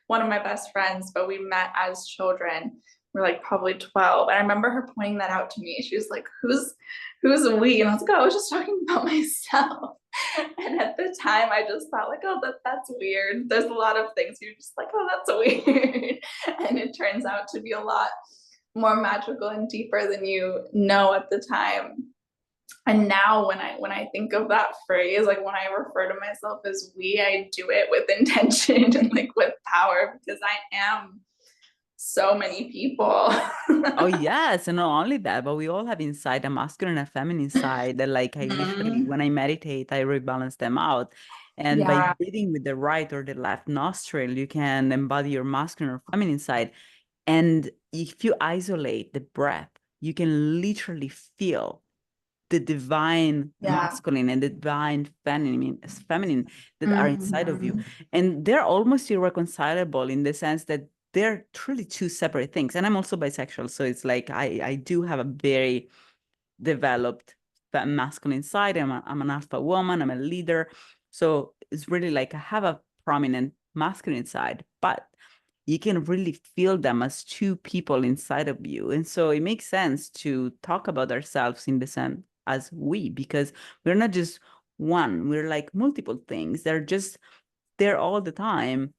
one of my best friends, but we met as children. We're like probably 12. And I remember her pointing that out to me. She was like, who's we? And I was like, oh, I was just talking about myself. And at the time I just thought like, oh, that's weird. There's a lot of things you're just like, oh, that's weird. And it turns out to be a lot more magical and deeper than you know at the time. And now when I think of that phrase, like when I refer to myself as we, I do it with intention and like with power because I am so many people. Oh yes, and not only that, but we all have inside a masculine and feminine side that like I literally Mhm. when I meditate, I rebalance them out. And by Yeah, breathing with the right or the left nostril, you can embody your masculine or feminine side. And if you isolate the breath, you can literally feel the divine yeah. masculine and the divine feminine that are inside of you. Mhm. And they're almost irreconcilable in the sense that they're truly two separate things. And I'm also bisexual, so it's like I do have a very developed masculine side. I'm an alpha woman, I'm a leader. So it's really like I have a prominent masculine side, but you can really feel them as two people inside of you. And so it makes sense to talk about ourselves in the sense as we, because we're not just one, we're like multiple things. They're just there all the time.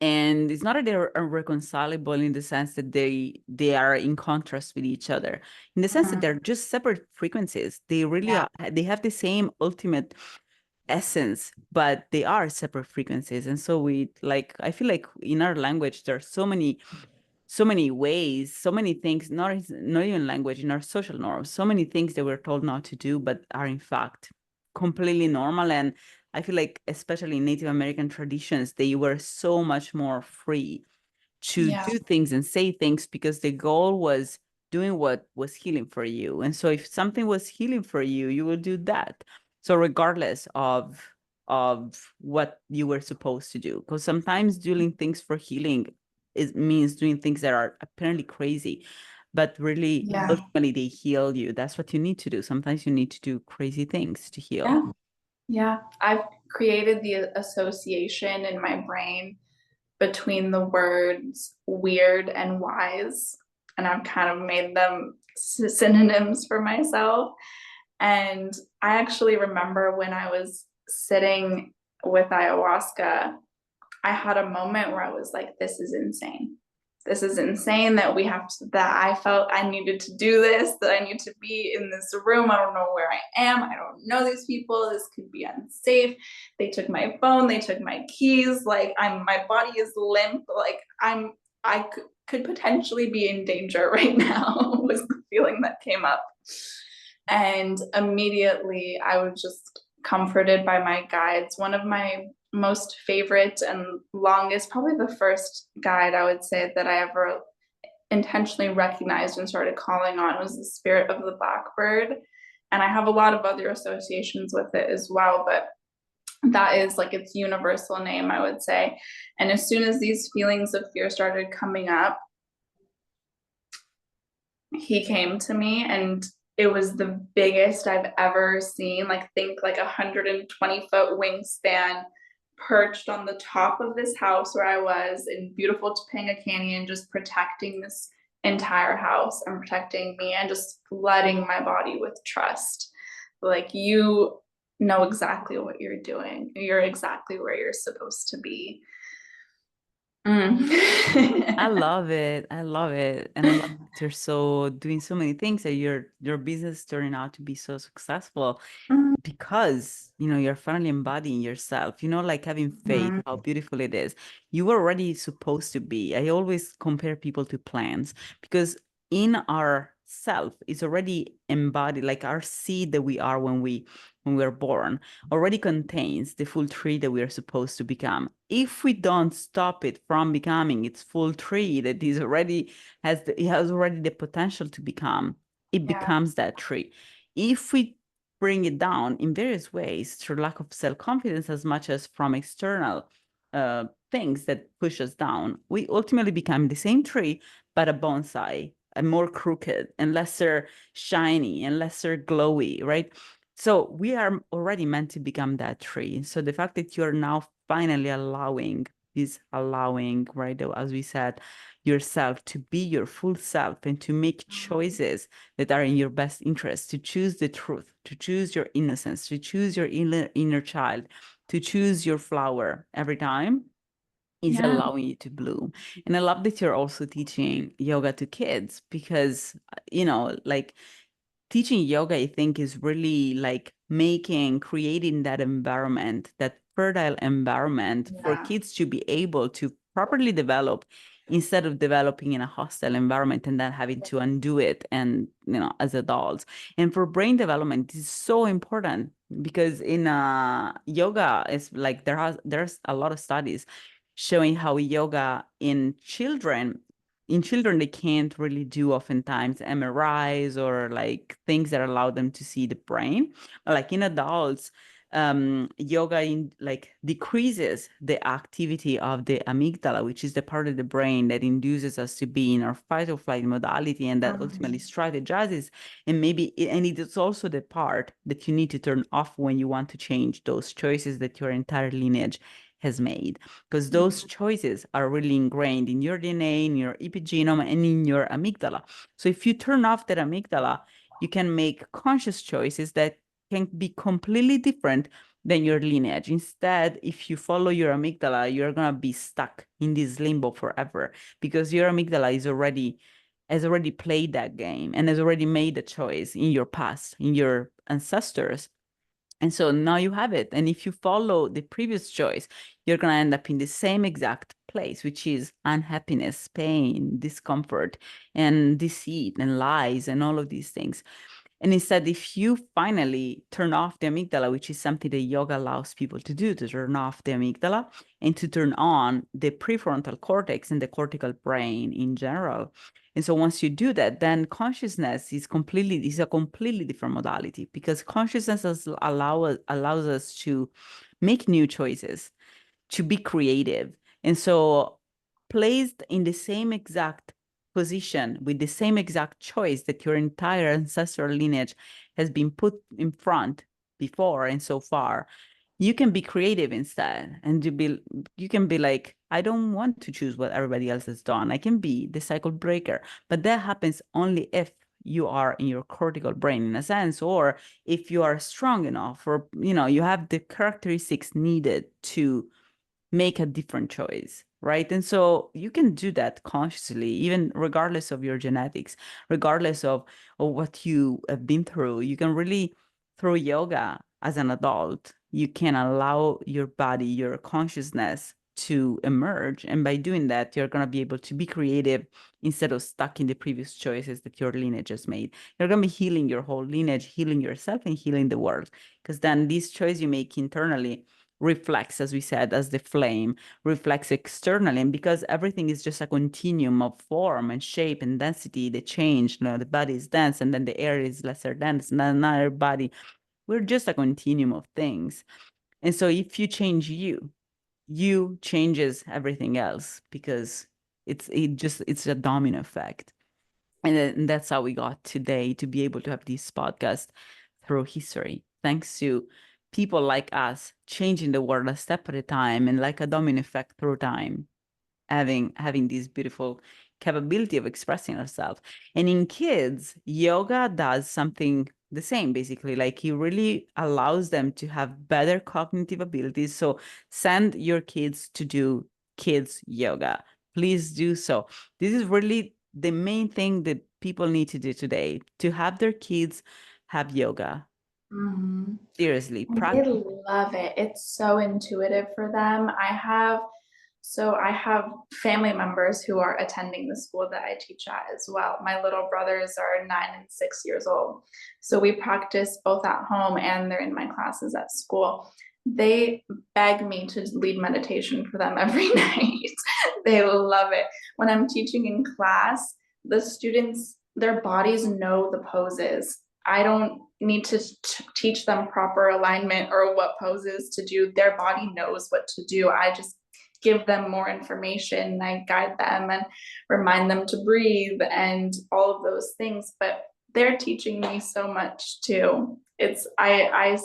And it's not that they're irreconcilable in the sense that they are in contrast with each other, in the sense that Mhm. they're just separate frequencies. They really Yeah. are, they have the same ultimate essence, but they are separate frequencies. And so we like, I feel like in our language, there are so many ways, so many things, not even language, in our social norms, so many things that we're told not to do, but are in fact completely normal. And I feel like, especially in Native American traditions, they were so much more free to Yeah. do things and say things because the goal was doing what was healing for you. And so if something was healing for you, you will do that. So regardless of what you were supposed to do, because sometimes doing things for healing means doing things that are apparently crazy, but really Yeah. ultimately they heal you. That's what you need to do. Sometimes you need to do crazy things to heal. Yeah. Yeah. I've created the association in my brain between the words weird and wise, and I've kind of made them synonyms for myself. And I actually remember when I was sitting with ayahuasca, I had a moment where I was like, this is insane. This is insane that we have to, that I felt I needed to do this, that I need to be in this room. I don't know where I am. I don't know these people. This could be unsafe. They took my phone, they took my keys. Like my body is limp. Like I could potentially be in danger right now was the feeling that came up. And immediately I was just comforted by my guides. One of my most favorite and longest, probably the first guide I would say that I ever intentionally recognized and started calling on was the spirit of the blackbird. And I have a lot of other associations with it as well, but that is like its universal name, I would say. And as soon as these feelings of fear started coming up, he came to me, and it was the biggest I've ever seen. Like, think like 120-foot wingspan, perched on the top of this house where I was in beautiful Topanga Canyon, just protecting this entire house and protecting me and just flooding my body with trust. Like, you know exactly what you're doing. You're exactly where you're supposed to be. I Mm. love it. I love it. And I love that you're so doing so many things that your business turning out to be so successful because you're finally embodying yourself, like having faith, Mhm. how beautiful it is. You were already supposed to be. I always compare people to plants because in our self is already embodied, like our seed that we are when we're born already contains the full tree that we are supposed to become. If we don't stop it from becoming its full tree that is already it has already the potential to become, it Yeah. becomes that tree. If we bring it down in various ways through lack of self-confidence as much as from external things that push us down, we ultimately become the same tree, but a bonsai, and more crooked and lesser shiny and lesser glowy, right? So we are already meant to become that tree. So the fact that you're now finally allowing, right, as we said, yourself to be your full self and to make choices that are in your best interest, to choose the truth, to choose your innocence, to choose your inner child, to choose your flower every time is Yeah. allowing you to bloom. And I love that you're also teaching yoga to kids because, like teaching yoga, I think, is really like creating that environment, that fertile environment for Yeah. kids to be able to properly develop instead of developing in a hostile environment and then having to undo it and, as adults. And for brain development, this is so important because in yoga, it's like there's a lot of studies showing how yoga in children, they can't really do oftentimes MRIs or like things that allow them to see the brain. Like in adults, yoga like decreases the activity of the amygdala, which is the part of the brain that induces us to be in our fight or flight modality, and that ultimately strategizes. And it is also the part that you need to turn off when you want to change those choices that your entire lineage has made, because those choices are really ingrained in your DNA, in your epigenome, and in your amygdala. So if you turn off that amygdala, you can make conscious choices that can be completely different than your lineage. Instead, if you follow your amygdala, you're gonna be stuck in this limbo forever because your amygdala has already played that game and has already made a choice in your past, in your ancestors. And so now you have it. And if you follow the previous choice, you're going to end up in the same exact place, which is unhappiness, pain, discomfort, and deceit and lies and all of these things. And instead, if you finally turn off the amygdala, which is something that yoga allows people to do, to turn off the amygdala and to turn on the prefrontal cortex and the cortical brain in general. And so once you do that, then consciousness is a completely different modality, because consciousness allows us to make new choices, to be creative. And so placed in the same exact position with the same exact choice that your entire ancestral lineage has been put in front before and so far, you can be creative instead. And you can be like, I don't want to choose what everybody else has done. I can be the cycle breaker. But that happens only if you are in your cortical brain, in a sense, or if you are strong enough, or you have the characteristics needed to make a different choice, right? And so you can do that consciously, even regardless of your genetics, regardless of what you have been through. You can really, through yoga as an adult, you can allow your body, your consciousness to emerge. And by doing that, you're going to be able to be creative instead of stuck in the previous choices that your lineage has made. You're going to be healing your whole lineage, healing yourself, and healing the world. Because then these choices you make internally reflects, as we said, as the flame reflects externally. And because everything is just a continuum of form and shape and density, the change, the body is dense and then the air is lesser dense, and then another body, we're just a continuum of things. And so if you change you changes everything else, because it's a domino effect. And that's how we got today to be able to have this podcast through history, thanks to people like us changing the world a step at a time, and like a domino effect through time, having this beautiful capability of expressing ourselves. And in kids, yoga does something the same, basically. Like, it really allows them to have better cognitive abilities. So send your kids to do kids yoga. Please do so. This is really the main thing that people need to do today, to have their kids have yoga. Mhm. Seriously, And they love it. It's so intuitive for them. I have family members who are attending the school that I teach at as well. My little brothers are 9 and 6 years old. So we practice both at home and they're in my classes at school. They beg me to lead meditation for them every night. They love it. When I'm teaching in class, the students, their bodies know the poses. I don't need to teach them proper alignment or what poses to do. Their body knows what to do. I just give them more information. I guide them and remind them to breathe and all of those things. But they're teaching me so much too. I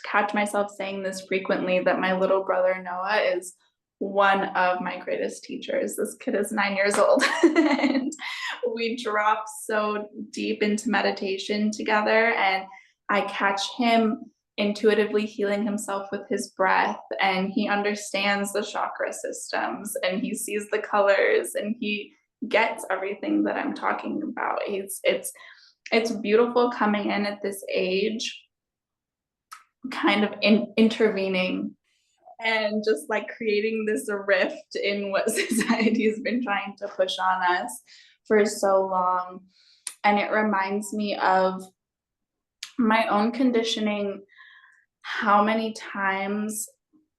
catch myself saying this frequently, that my little brother Noah is one of my greatest teachers. This kid is 9 years old and we drop so deep into meditation together, and I catch him intuitively healing himself with his breath, and he understands the chakra systems and he sees the colors and he gets everything that I'm talking about. It's beautiful coming in at this age, kind of intervening and just like creating this rift in what society has been trying to push on us for so long. And it reminds me of my own conditioning, how many times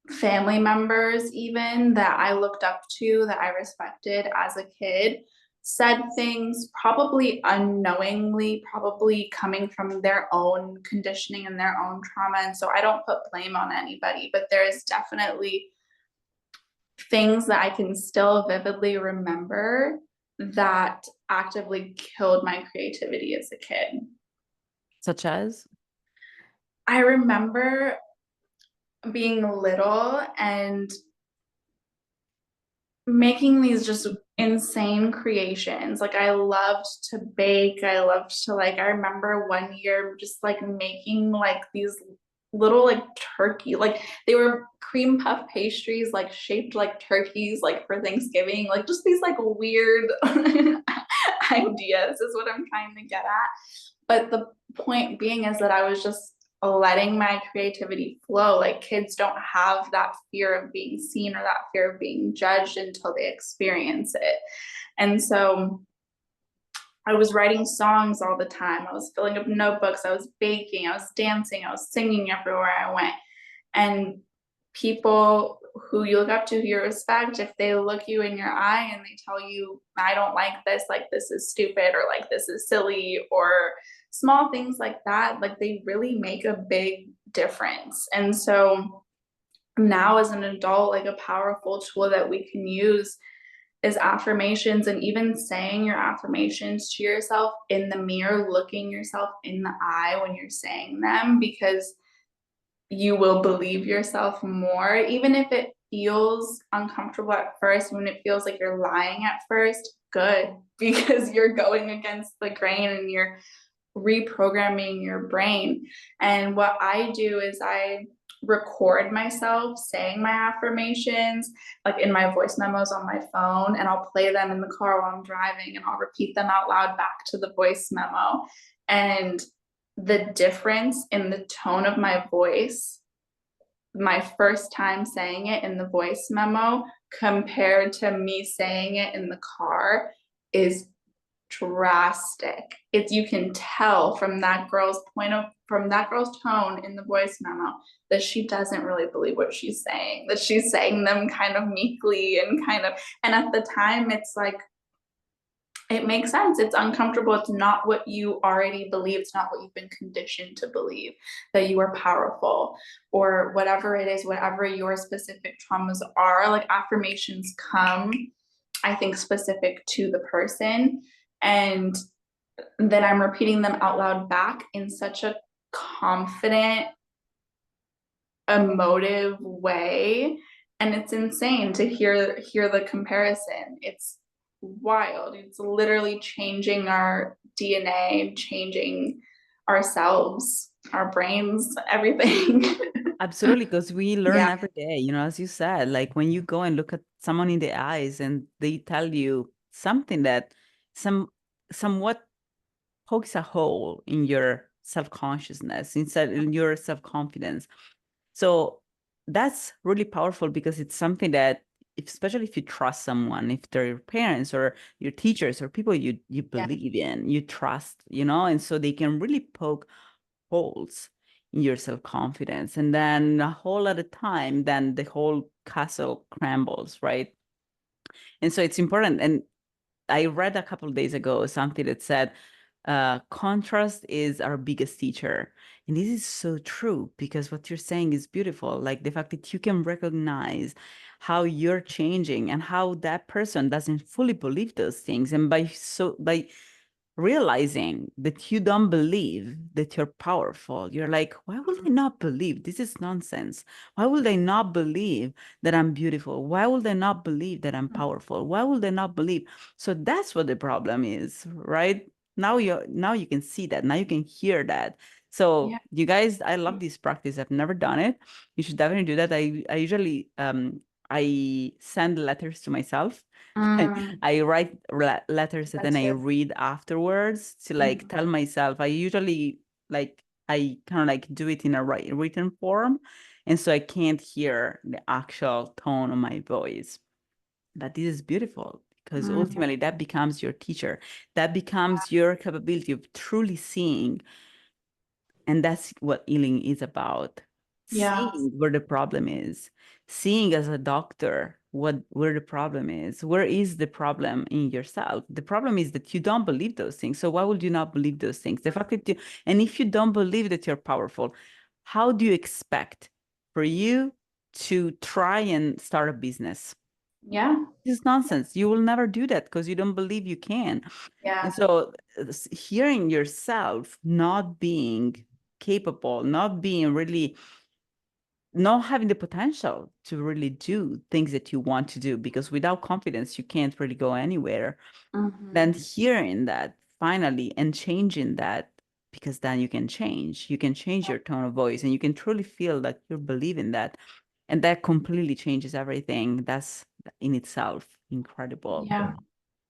family members, even that I looked up to, that I respected as a kid, said things probably unknowingly, probably coming from their own conditioning and their own trauma. And so I don't put blame on anybody, but there's definitely things that I can still vividly remember that actively killed my creativity as a kid. such as? I remember being little and making these just insane creations. Like, I loved to bake. I loved to, like, I remember one year just like making like these little like turkey, like they were cream puff pastries, like shaped like turkeys, like for Thanksgiving, like just these like weird ideas is what I'm trying to get at. But the point being is that I was just letting my creativity flow. Like kids don't have that fear of being seen or that fear of being judged until they experience it. And so I was writing songs all the time. I was filling up notebooks. I was baking. I was dancing. I was singing everywhere I went. And people who you look up to, who you respect, if they look you in your eye and they tell you, I don't like this is stupid, or like this is silly, or small things like that, like they really make a big difference. And so now as an adult, like a powerful tool that we can use is affirmations, and even saying your affirmations to yourself in the mirror, looking yourself in the eye when you're saying them, because you will believe yourself more, even if it feels uncomfortable at first, when it feels like you're lying at first, good, because you're going against the grain and you're reprogramming your brain. And what I do is I record myself saying my affirmations, like in my voice memos on my phone, and I'll play them in the car while I'm driving, and I'll repeat them out loud back to the voice memo. And the difference in the tone of my voice, my first time saying it in the voice memo compared to me saying it in the car, is drastic. It's, you can tell from that girl's tone in the voice memo that she doesn't really believe what she's saying, that she's saying them kind of meekly and kind of, and at the time it's like, it makes sense. It's uncomfortable. It's not what you already believe. It's not what you've been conditioned to believe, that you are powerful or whatever it is, whatever your specific traumas are. Like affirmations come, I think, specific to the person. And then I'm repeating them out loud back in such a confident, emotive way. And it's insane to hear the comparison. It's wild. It's literally changing our DNA, changing ourselves, our brains, everything. Absolutely, because we learn Yeah. every day, as you said, like when you go and look at someone in the eyes and they tell you something that somewhat pokes a hole in your self-consciousness, in your self-confidence. So that's really powerful because it's something that, especially if you trust someone, if they're your parents or your teachers or people you Yeah. believe in, you trust, and so they can really poke holes in your self-confidence. And then a whole at a time, then the whole castle crumbles, right? And so it's important. And I read a couple of days ago something that said, contrast is our biggest teacher. And this is so true because what you're saying is beautiful. Like the fact that you can recognize how you're changing and how that person doesn't fully believe those things. And by realizing that you don't believe that you're powerful, you're like, why would I not believe? This is nonsense. Why would I not believe that I'm beautiful? Why would I not believe that I'm powerful? Why would I not believe? So that's what the problem is, right? Now you can see that. Now you can hear that. So Yeah. you guys, I love this practice. I've never done it. You should definitely do that. I usually I send letters to myself. Mm, I write letters and then that's I good. read afterwards to like Mhm. tell myself. I usually like I kind of like do it in a written form, and so I can't hear the actual tone of my voice. But this is beautiful because Mm, ultimately that becomes your teacher. That becomes your capability of truly seeing, and that's what healing is about. yeah. Seeing where the problem is, seeing as a doctor where the problem is. Where is the problem in yourself? The problem is that you don't believe those things. So why would you not believe those things? The fact that and if you don't believe that you're powerful, how do you expect for you to try and start a business? Yeah. This is nonsense. You will never do that because you don't believe you can. And Yeah. so hearing yourself not being capable, not being really, not having the potential to really do things that you want to do, because without confidence, you can't really go anywhere. Then Mhm. hearing that finally and changing that, because then you can change your tone of voice and you can truly feel that you believe in that. And that completely changes everything. That's in itself incredible. Yeah.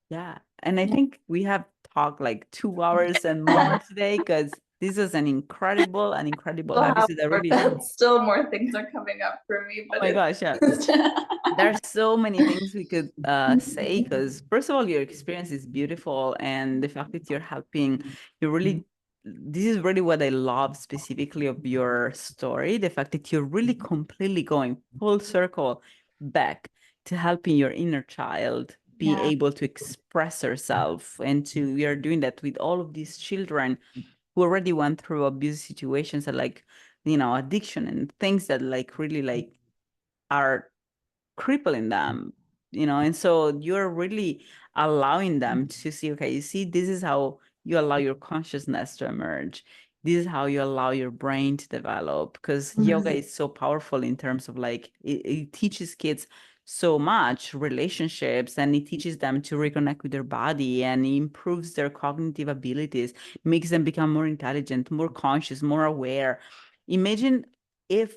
Yeah. And I Yeah. think we have talked like 2 hours and more today because This was an incredible Still have episode. I more, really, still more things are coming up for me, oh but my gosh, yeah. it's There's so many things we could say, because first of all, your experience is beautiful, and the fact that you're helping, you really, this is really what I love specifically of your story, the fact that you're really completely going full circle back to helping your inner child be yeah. able to express herself, and to, we are doing that with all of these children who already went through abuse situations, and like, addiction and things that like really like are crippling them, and so you're really allowing them to see, okay, you see, this is how you allow your consciousness to emerge. This is how you allow your brain to develop, because yoga is so powerful in terms of like, it teaches kids so much relationships, and it teaches them to reconnect with their body, and it improves their cognitive abilities, makes them become more intelligent, more conscious, more aware. Imagine if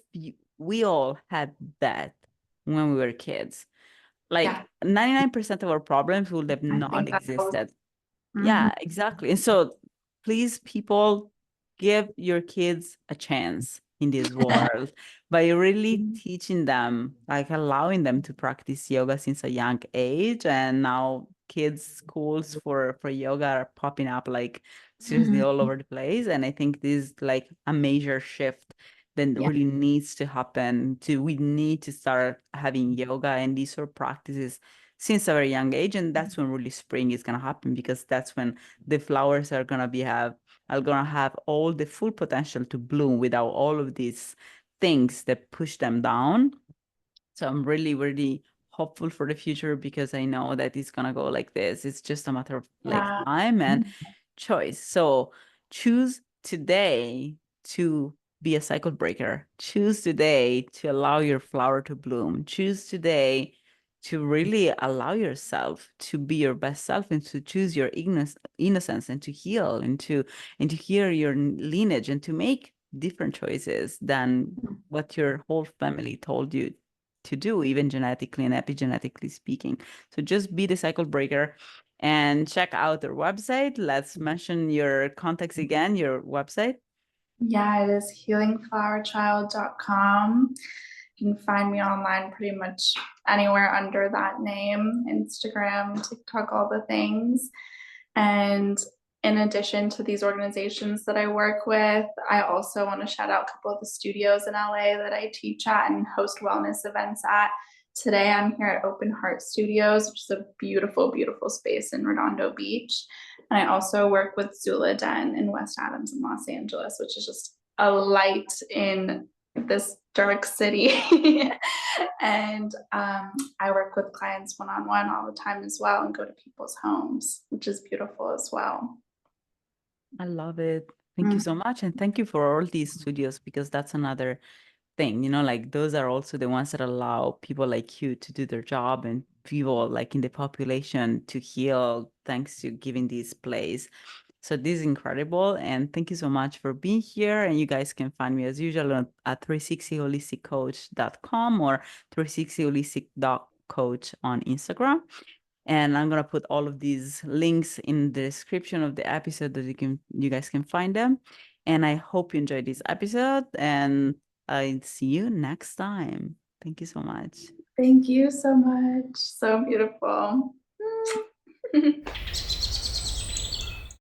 we all had that when we were kids. Yeah. Like 99% of our problems would have I not think that was, existed. mhm. Yeah, exactly. And so please, people, give your kids a chance in this world by really teaching them, like allowing them to practice yoga since a young age. And now kids' schools for yoga are popping up like seriously Mhm. all over the place. And I think this is like a major shift that Yeah. really needs to happen. We need to start having yoga and these sort of practices since a very young age. And that's when really spring is gonna happen, because that's when the flowers are gonna have all the full potential to bloom without all of these things that push them down. So I'm really, really hopeful for the future, because I know that it's gonna go like this. It's just a matter of like Yeah. time and choice. So choose today to be a cycle breaker. Choose today to allow your flower to bloom. Choose today to really allow yourself to be your best self, and to choose your innocence, and to heal, and to hear your lineage, and to make different choices than what your whole family told you to do, even genetically and epigenetically speaking. So just be the cycle breaker, and check out their website. Let's mention your contacts again, your website. Yeah, it is healingflowerchild.com. You can find me online pretty much anywhere under that name, Instagram, TikTok, all the things. And in addition to these organizations that I work with, I also want to shout out a couple of the studios in LA that I teach at and host wellness events at. Today, I'm here at Open Heart Studios, which is a beautiful, beautiful space in Redondo Beach. And I also work with Zula Den in West Adams in Los Angeles, which is just a light in this dark city. And I work with clients one-on-one all the time as well, and go to people's homes, which is beautiful as well. I love it. Thank you so much. And thank you for all these studios, because that's another thing, like those are also the ones that allow people like you to do their job, and people like in the population to heal, thanks to giving these plays. So this is incredible. And thank you so much for being here. And you guys can find me as usual at 360holisticcoach.com or 360holistic.coach on Instagram. And I'm gonna put all of these links in the description of the episode, that you guys can find them. And I hope you enjoyed this episode, and I see you next time. Thank you so much. Thank you so much. So beautiful.